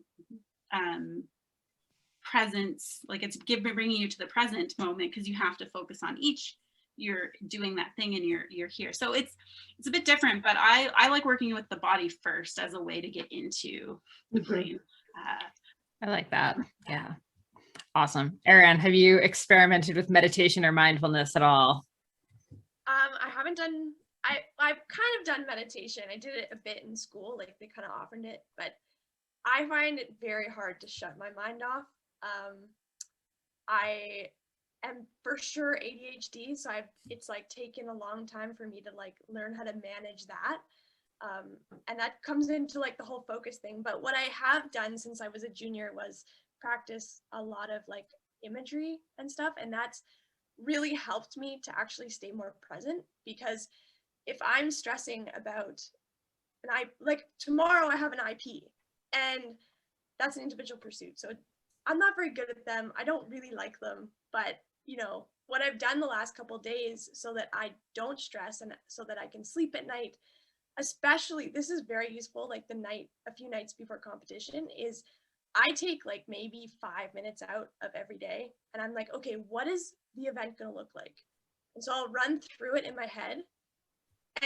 presence, it's bringing you to the present moment, because you have to focus on each, you're doing that thing and you're here. So it's a bit different, but I like working with the body first as a way to get into the brain. I like that. Yeah. Awesome. Erin, have you experimented with meditation or mindfulness at all? I haven't done, I've kind of done meditation. I did it a bit in school, they kind of offered it, but I find it very hard to shut my mind off. I am for sure ADHD, so it's taken a long time for me to learn how to manage that. And that comes into the whole focus thing. But what I have done since I was a junior was practice a lot of imagery and stuff, and that's really helped me to actually stay more present, because if I'm stressing about, and tomorrow I have an IP, and that's an individual pursuit, so I'm not very good at them, I don't really like them, but what I've done the last couple of days so that I don't stress and so that I can sleep at night, especially, this is very useful, a few nights before competition, is I take maybe 5 minutes out of every day, and I'm okay, what is the event going to look like? And so I'll run through it in my head,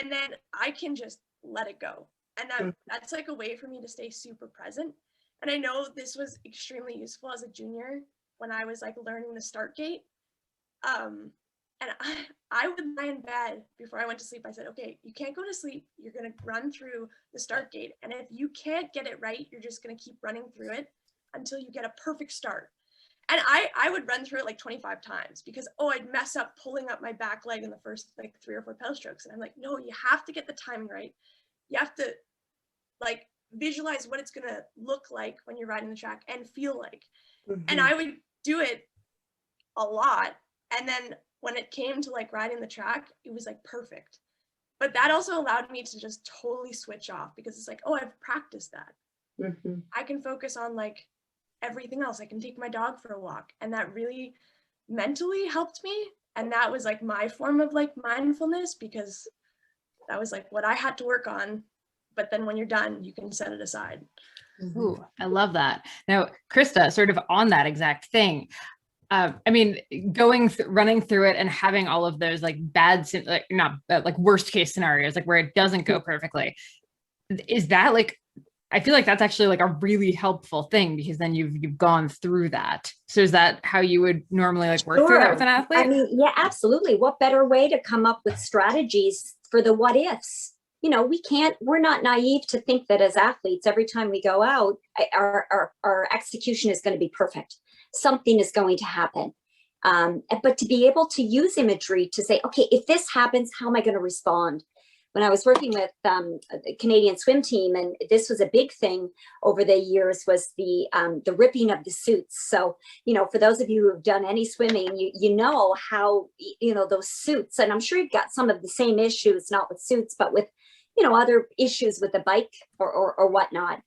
and then I can just let it go. And that's a way for me to stay super present. And I know this was extremely useful as a junior when I was learning the start gate. And I would lie in bed before I went to sleep. I said, okay, you can't go to sleep. You're going to run through the start gate. And if you can't get it right, you're just going to keep running through it until you get a perfect start. And I would run through it like 25 times because, I'd mess up pulling up my back leg in the first like 3 or 4 pedal strokes. And I'm like, no, you have to get the timing right. You have to like visualize what it's going to look like when you're riding the track and feel like. And I would do it a lot. And then when it came to like riding the track, it was like perfect. But that also allowed me to just totally switch off because it's like, I've practiced that. I can focus on like everything else. I can take my dog for a walk. And that really mentally helped me. And that was like my form of like mindfulness because that was like what I had to work on. But then when you're done, you can set it aside. Ooh, I love that. Now, Krista, sort of on that exact thing. I mean, running through it and having all of those like like worst case scenarios, like where it doesn't go perfectly. Is that like, I feel like that's actually like a really helpful thing because then you've gone through that. So is that how you would normally like work through that with an athlete? I mean, yeah, absolutely. What better way to come up with strategies for the what ifs? We're not naive to think that as athletes, every time we go out, our execution is going to be perfect. Something is going to happen. But to be able to use imagery to say, okay, if this happens, how am I going to respond? When I was working with the Canadian swim team, and this was a big thing over the years, was the ripping of the suits. So, for those of you who have done any swimming, you know how, those suits, and I'm sure you've got some of the same issues, not with suits, but with, other issues with the bike or whatnot.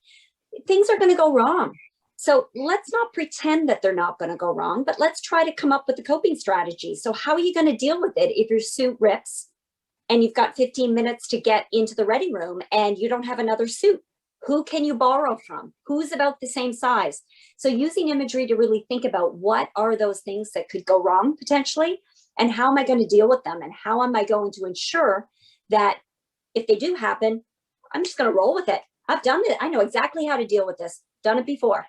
Things are going to go wrong. So let's not pretend that they're not going to go wrong, but let's try to come up with a coping strategy. So how are you going to deal with it if your suit rips and you've got 15 minutes to get into the ready room and you don't have another suit? Who can you borrow from? Who's about the same size? So using imagery to really think about what are those things that could go wrong potentially, and how am I going to deal with them? And how am I going to ensure that if they do happen, I'm just going to roll with it. I've done it. I know exactly how to deal with this. Done it before.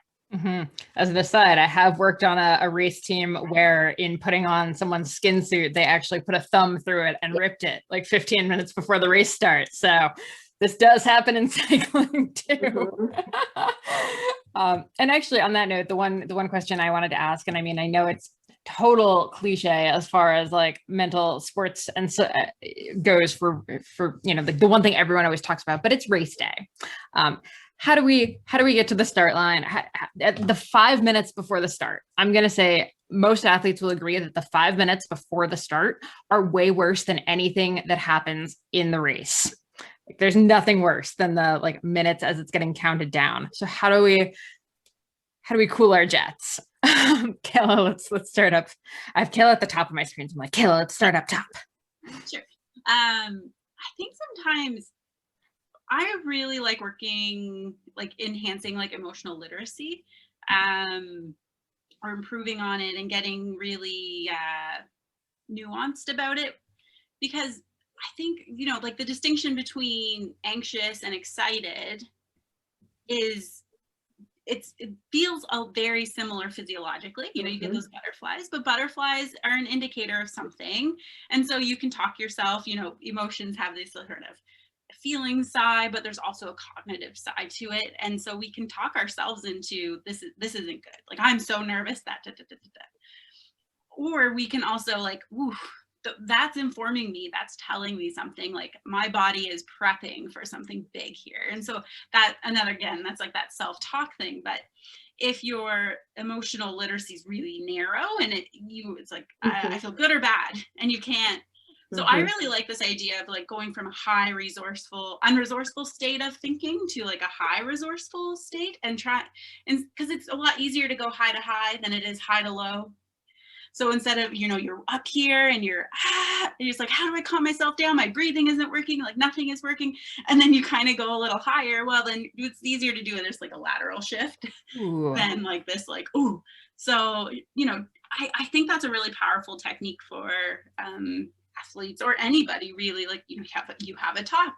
As an aside, I have worked on a race team where in putting on someone's skin suit, they actually put a thumb through it and ripped it like 15 minutes before the race starts. So this does happen in cycling too. And actually on that note, the one question I wanted to ask, and I mean, I know it's total cliche as far as like mental sports and so goes for the one thing everyone always talks about, but it's race day. How do we get to the start line at the 5 minutes before the start? I'm going to say most athletes will agree that the 5 minutes before the start are way worse than anything that happens in the race. Like, there's nothing worse than the like minutes as it's getting counted down. So how do we cool our jets? Kayla, let's start up. I have Kayla at the top of my screen. So I'm like, Kayla, let's start up top. Sure. I think sometimes I really like working, like enhancing like emotional literacy, or improving on it and getting really nuanced about it, because I think, like the distinction between anxious and excited is it feels very similar physiologically. You get those butterflies, but butterflies are an indicator of something. And so you can talk yourself, emotions have this sort of feeling side, but there's also a cognitive side to it. And so we can talk ourselves into this isn't good. Like, I'm so nervous that, or we can also like, ooh, that's informing me. That's telling me something, like my body is prepping for something big here. And so that's like that self-talk thing. But if your emotional literacy is really narrow and it's like, I feel good or bad, and you can't. So I really like this idea of like going from a high unresourceful state of thinking to like a high resourceful state, and because it's a lot easier to go high to high than it is high to low. So instead of, you're up here and you're just like, how do I calm myself down? My breathing isn't working, like nothing is working. And then you kind of go a little higher. Well, then it's easier to do it. There's like a lateral shift than like this, like, ooh. So, I think that's a really powerful technique for athletes or anybody really. Like, you have a talk.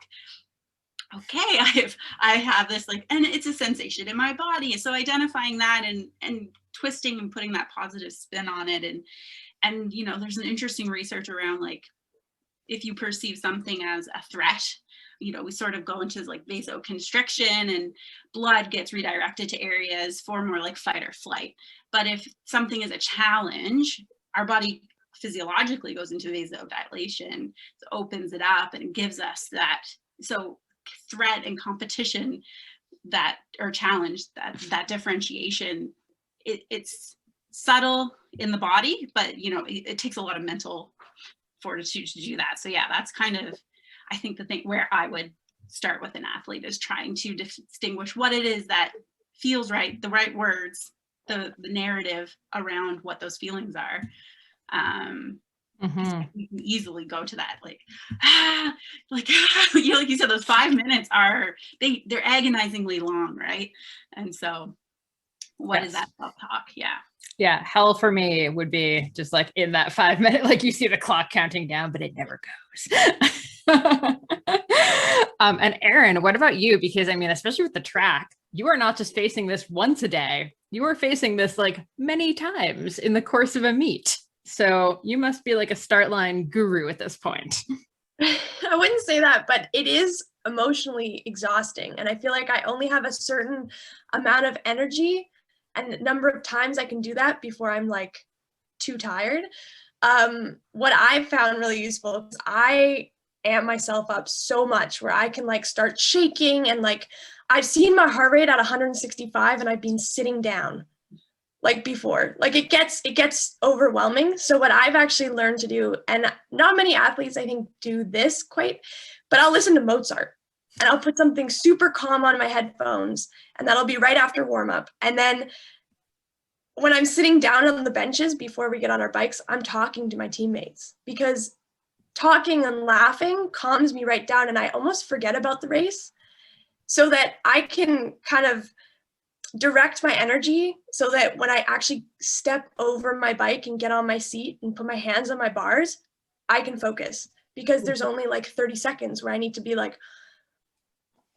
Okay, I have this, like, and it's a sensation in my body. So identifying that and twisting and putting that positive spin on it. And there's an interesting research around, like, if you perceive something as a threat, we sort of go into like vasoconstriction and blood gets redirected to areas for more like fight or flight. But if something is a challenge, our body physiologically goes into vasodilation, so opens it up and it gives us that. So threat and competition that, or challenge, that differentiation, it's subtle in the body, but you know, it takes a lot of mental fortitude to do that. So yeah, that's kind of, I think, the thing where I would start with an athlete is trying to distinguish what it is that feels right, the right words, the narrative around what those feelings are. You can easily go to that, like you know, like you said, those 5 minutes they're agonizingly long, right? And so what is that self-talk? Yeah, hell for me would be just like in that 5 minute, like you see the clock counting down, but it never goes. And Erin, what about you? Because I mean, especially with the track, you are not just facing this once a day, you are facing this like many times in the course of a meet. So you must be like a start line guru at this point. I wouldn't say that, but it is emotionally exhausting. And I feel like I only have a certain amount of energy and the number of times I can do that before I'm like too tired. What I've found really useful is I amp myself up so much where I can like start shaking, and like I've seen my heart rate at 165 and I've been sitting down like before. Like it gets overwhelming. So what I've actually learned to do, and not many athletes I think do this quite, but I'll listen to Mozart and I'll put something super calm on my headphones, and that'll be right after warm up. And then when I'm sitting down on the benches before we get on our bikes, I'm talking to my teammates, because talking and laughing calms me right down, and I almost forget about the race so that I can kind of direct my energy so that when I actually step over my bike and get on my seat and put my hands on my bars, I can focus, because there's only like 30 seconds where I need to be like,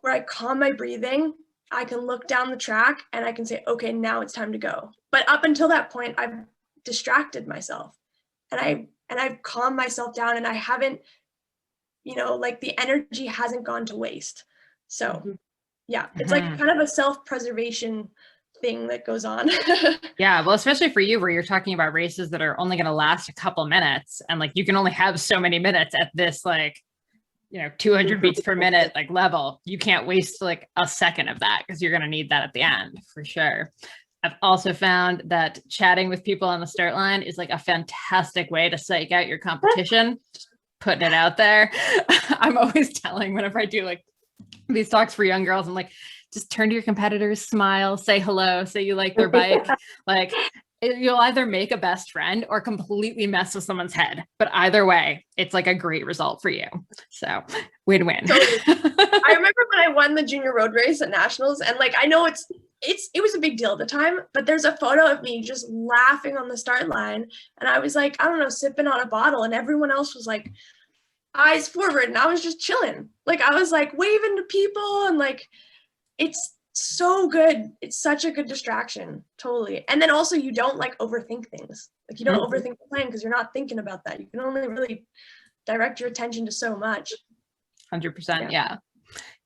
where I calm my breathing, I can look down the track and I can say, okay, now it's time to go. But up until that point, I've distracted myself and I've calmed myself down, and I haven't, you know, like the energy hasn't gone to waste. So yeah, it's like kind of a self-preservation thing that goes on. Yeah, well, especially for you, where you're talking about races that are only going to last a couple minutes, and like you can only have so many minutes at this, like, you know, 200 beats per minute like level. You can't waste like a second of that, because you're going to need that at the end for sure. I've also found that chatting with people on the start line is like a fantastic way to psych out your competition. Just putting it out there. I'm always telling, whenever I do like these talks for young girls, I'm like, just turn to your competitors, smile, say hello, say you like their bike. Like, you'll either make a best friend or completely mess with someone's head. But either way, it's like a great result for you. So win-win. Totally. I remember when I won the junior road race at nationals, and like, I know it was a big deal at the time, but there's a photo of me just laughing on the start line. And I was like, I don't know, sipping on a bottle, and everyone else was like eyes forward, and I was just chilling. Like, I was like waving to people, and like, it's so good. It's such a good distraction. Totally. And then also, you don't like overthink things. Like, you don't overthink the plan, because you're not thinking about that. You can only really direct your attention to so much. 100%. Yeah.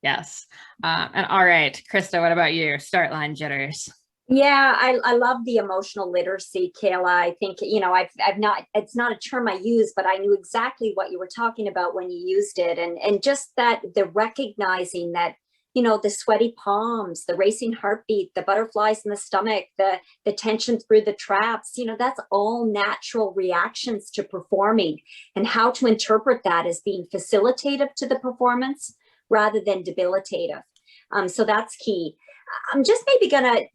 Yes. And all right, Krista, what about you? Start line jitters. Yeah, I love the emotional literacy, Kayla. I think, you know, it's not a term I use, but I knew exactly what you were talking about when you used it. And just that, the recognizing that, you know, the sweaty palms, the racing heartbeat, the butterflies in the stomach, the tension through the traps, you know, that's all natural reactions to performing, and how to interpret that as being facilitative to the performance rather than debilitative. So that's key. I'm just maybe going to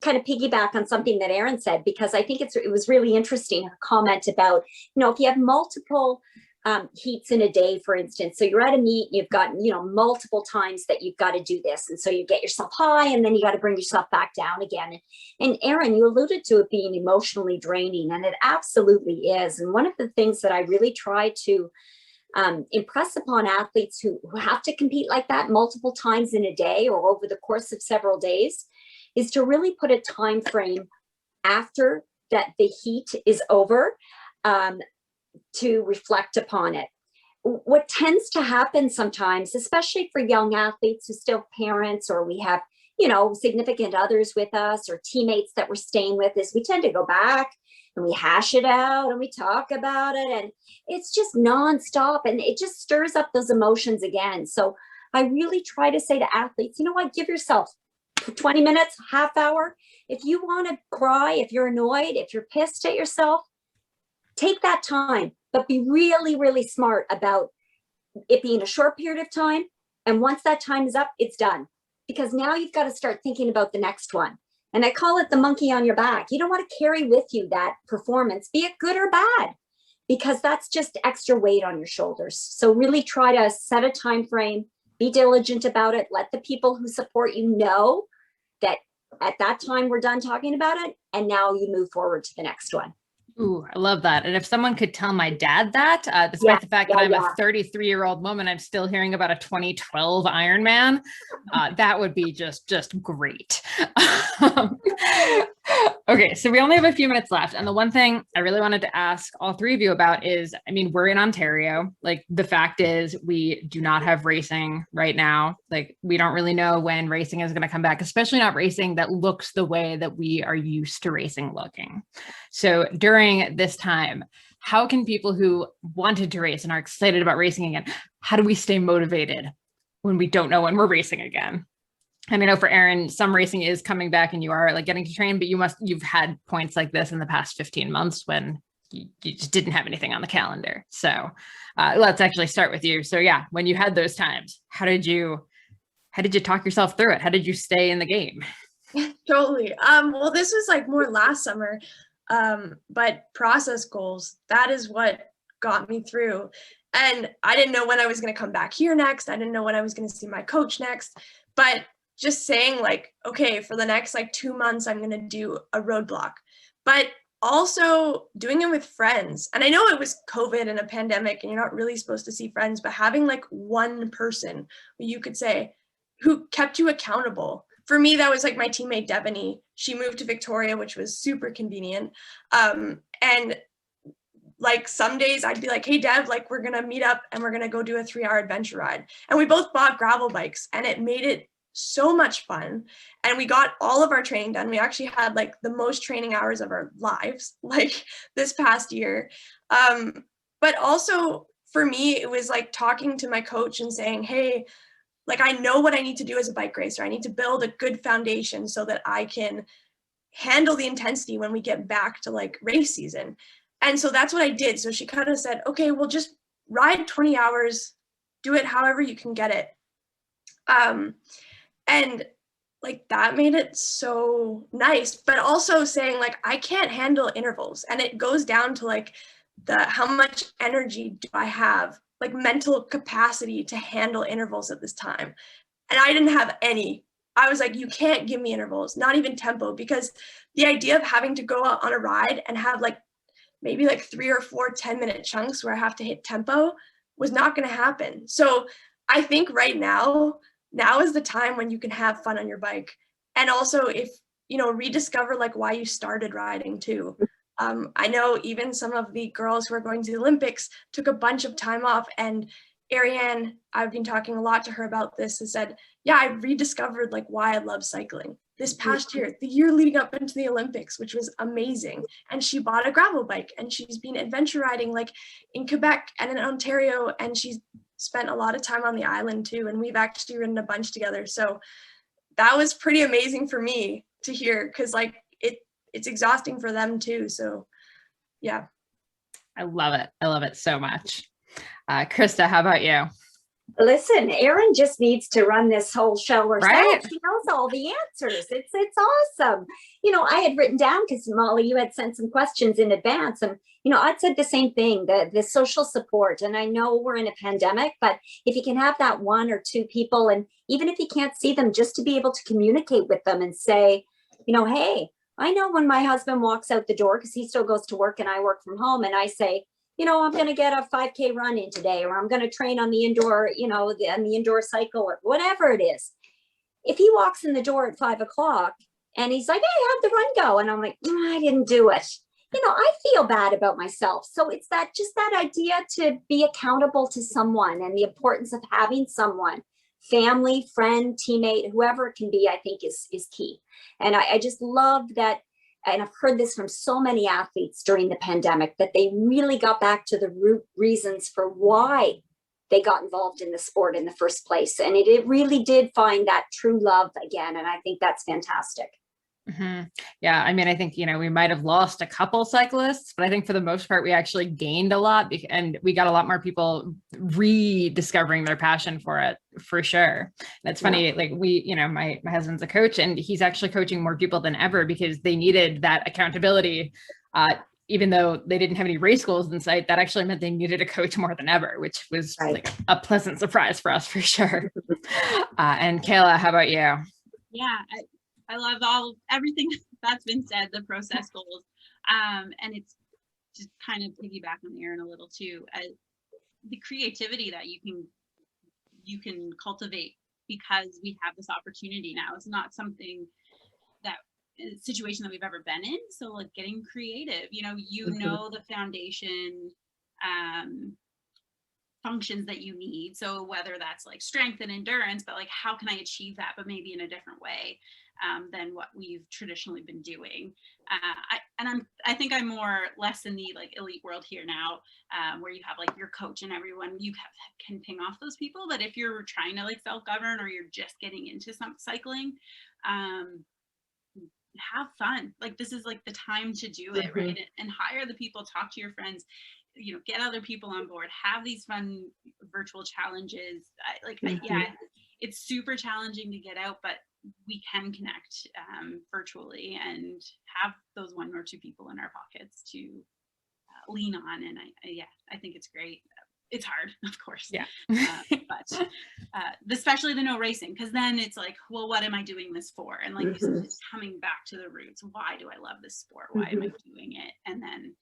kind of piggyback on something that Erin said, because I think it was really interesting, her comment about, you know, if you have multiple heats in a day, for instance, so you're at a meet, you've got, you know, multiple times that you've got to do this. And so you get yourself high, and then you got to bring yourself back down again. And Erin, you alluded to it being emotionally draining, and it absolutely is. And one of the things that I really try to impress upon athletes who have to compete like that multiple times in a day or over the course of several days is to really put a time frame after that the heat is over, to reflect upon it. What tends to happen sometimes, especially for young athletes who still have parents, or we have, significant others with us or teammates that we're staying with is we tend to go back and we hash it out and we talk about it, and it's just nonstop, and it just stirs up those emotions again. So I really try to say to athletes, you know what, give yourself 20 minutes, half hour. If you want to cry, if you're annoyed, if you're pissed at yourself, take that time, but be really, really smart about it being a short period of time. And once that time is up, it's done. Because now you've got to start thinking about the next one. And I call it the monkey on your back. You don't want to carry with you that performance, be it good or bad, because that's just extra weight on your shoulders. So really try to set a time frame, be diligent about it. Let the people who support you know that at that time we're done talking about it, and now you move forward to the next one. Ooh, I love that. And if someone could tell my dad that, despite the fact that I'm a 33-year-old woman, I'm still hearing about a 2012 Ironman, that would be just great. Okay, so we only have a few minutes left. And the one thing I really wanted to ask all three of you about is, I mean, we're in Ontario. Like, the fact is we do not have racing right now. Like, we don't really know when racing is going to come back, especially not racing that looks the way that we are used to racing looking. So during this time, how can people who wanted to race and are excited about racing again, how do we stay motivated when we don't know when we're racing again? And I know for Erin, some racing is coming back and you are like getting to train, but you've had points like this in the past 15 months when you just didn't have anything on the calendar. So let's actually start with you. So yeah, when you had those times, how did you talk yourself through it? How did you stay in the game? Totally. Well, this was like more last summer, but process goals, that is what got me through. And I didn't know when I was going to come back here next. I didn't know when I was going to see my coach next, but just saying like, okay, for the next like 2 months, I'm going to do a roadblock, but also doing it with friends. And I know it was COVID and a pandemic and you're not really supposed to see friends, but having like one person who you could say who kept you accountable. For me, that was like my teammate, Devaney. She moved to Victoria, which was super convenient. And like some days I'd be like, hey, Dev, like we're going to meet up and we're going to go do a 3-hour adventure ride. And we both bought gravel bikes and it made it so much fun. And we got all of our training done. We actually had like the most training hours of our lives, like this past year. But also for me, it was like talking to my coach and saying, hey, like I know what I need to do as a bike racer. I need to build a good foundation so that I can handle the intensity when we get back to like race season. And so that's what I did. So she kind of said, okay, well, just ride 20 hours, do it however you can get it. And like that made it so nice, but also saying like, I can't handle intervals. And it goes down to like how much energy do I have, like mental capacity to handle intervals at this time. And I didn't have any. I was like, you can't give me intervals, not even tempo, because the idea of having to go out on a ride and have like maybe like 3 or 4 10-minute chunks where I have to hit tempo was not going to happen. So I think right now is the time when you can have fun on your bike. And also if, rediscover like why you started riding too. I know even some of the girls who are going to the Olympics took a bunch of time off, and Ariane, I've been talking a lot to her about this, has said, yeah, I rediscovered like why I love cycling this past year, the year leading up into the Olympics, which was amazing. And she bought a gravel bike and she's been adventure riding like in Quebec and in Ontario, and she's spent a lot of time on the island too. And we've actually ridden a bunch together. So that was pretty amazing for me to hear, because like it's exhausting for them too. So yeah. I love it. I love it so much. Krista, how about you? Listen, Erin just needs to run this whole show herself. Right? She knows all the answers. It's awesome. I had written down, because Molly, you had sent some questions in advance, and I'd said the same thing, the social support. And I know we're in a pandemic, but if you can have that 1 or 2 people, and even if you can't see them, just to be able to communicate with them and say, hey, I know when my husband walks out the door, because he still goes to work and I work from home, and I say, I'm going to get a 5K run in today, or I'm going to train on the indoor, on the indoor cycle, or whatever it is. If he walks in the door at 5 o'clock and he's like, hey, how'd the run go? And I'm like, I didn't do it. I feel bad about myself. So it's that idea to be accountable to someone, and the importance of having someone family, friend, teammate, whoever it can be, I think is key. And I just love that. And I've heard this from so many athletes during the pandemic, that they really got back to the root reasons for why they got involved in the sport in the first place. And it really did find that true love again. And I think that's fantastic. Mm-hmm. Yeah. I mean, I think, we might have lost a couple cyclists, but I think for the most part, we actually gained a lot, and we got a lot more people rediscovering their passion for it, for sure. And it's funny, like my husband's a coach, and he's actually coaching more people than ever because they needed that accountability. Even though they didn't have any race goals in sight, that actually meant they needed a coach more than ever, which was like a pleasant surprise for us, for sure. And Kayla, how about you? Yeah, I love everything that's been said, the process goals. And it's just kind of piggyback on Erin a little too, the creativity that you can cultivate because we have this opportunity now. It's not something situation that we've ever been in. So like getting creative, the foundation functions that you need. So whether that's like strength and endurance, but like how can I achieve that, but maybe in a different way than what we've traditionally been doing. I think I'm less in the like elite world here now, where you have like your coach and everyone can ping off those people. But if you're trying to like self-govern, or you're just getting into some cycling, have fun. Like this is like the time to do it, right? And hire the people, talk to your friends, get other people on board, have these fun virtual challenges. It's super challenging to get out, but we can connect virtually and have those one or two people in our pockets to lean on. And I think it's great. It's hard, of course. Yeah. But especially the no racing, because then it's like, well, what am I doing this for? And like you said, it's coming back to the roots. Why do I love this sport? Why am I doing it? And then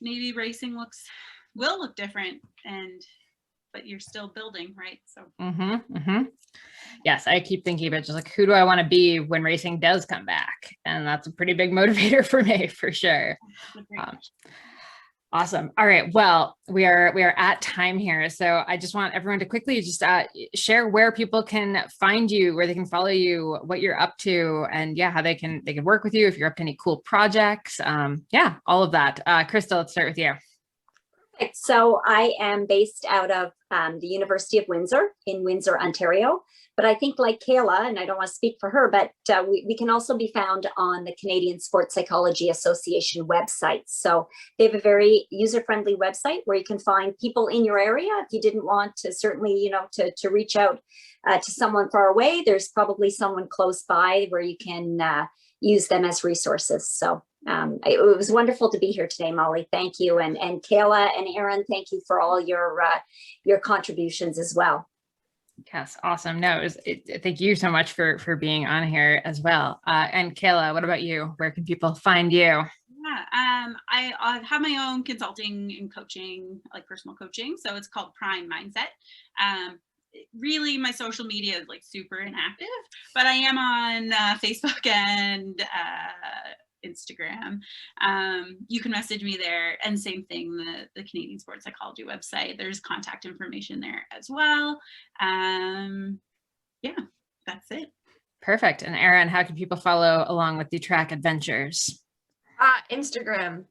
maybe racing will look different, but you're still building, right? So. Yes, I keep thinking about just like, who do I want to be when racing does come back? And that's a pretty big motivator for me, for sure. Awesome. All right. Well, we are at time here. So I just want everyone to quickly just share where people can find you, where they can follow you, what you're up to, and how they can work with you if you're up to any cool projects. All of that. Krista, let's start with you. So I am based out of the University of Windsor in Windsor, Ontario. But I think like Kayla, and I don't want to speak for her, but we can also be found on the Canadian Sports Psychology Association website. So they have a very user-friendly website where you can find people in your area. If you didn't want to certainly, to reach out to someone far away, there's probably someone close by where you can use them as resources. So it was wonderful to be here today, Molly. Thank you. And Kayla and Erin, thank you for all your contributions as well. Yes. Awesome. No, thank you so much for being on here as well. And Kayla, what about you? Where can people find you? Yeah, I have my own consulting and coaching, like personal coaching. So it's called Prime Mindset. Really, my social media is like super inactive, but I am on Facebook and Instagram. You can message me there, and same thing, the Canadian Sports Psychology website, there's contact information there as well. That's it. Perfect. And Erin, how can people follow along with the track adventures? Instagram.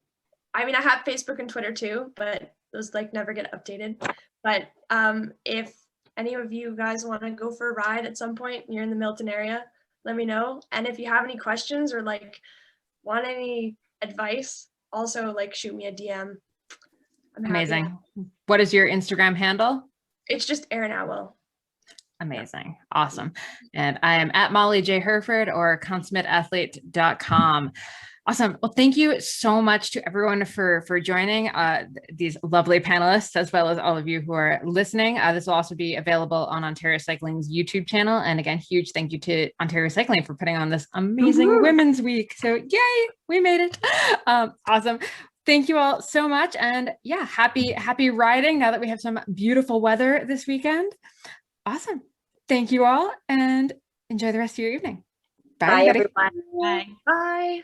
I mean, I have Facebook and Twitter too, but those like never get updated. But if any of you guys want to go for a ride at some point, you're in the Milton area, let me know. And if you have any questions or like want any advice, also like shoot me a DM. Amazing. What is your Instagram handle? It's just Erin Attwell. Amazing. Awesome. And I am at Molly J. Herford or consummateathlete.com. Awesome. Well, thank you so much to everyone for joining these lovely panelists, as well as all of you who are listening. This will also be available on Ontario Cycling's YouTube channel. And again, huge thank you to Ontario Cycling for putting on this amazing Women's Week. So yay, we made it. Awesome. Thank you all so much. And happy riding now that we have some beautiful weather this weekend. Awesome. Thank you all and enjoy the rest of your evening. Bye everyone. Bye. Bye.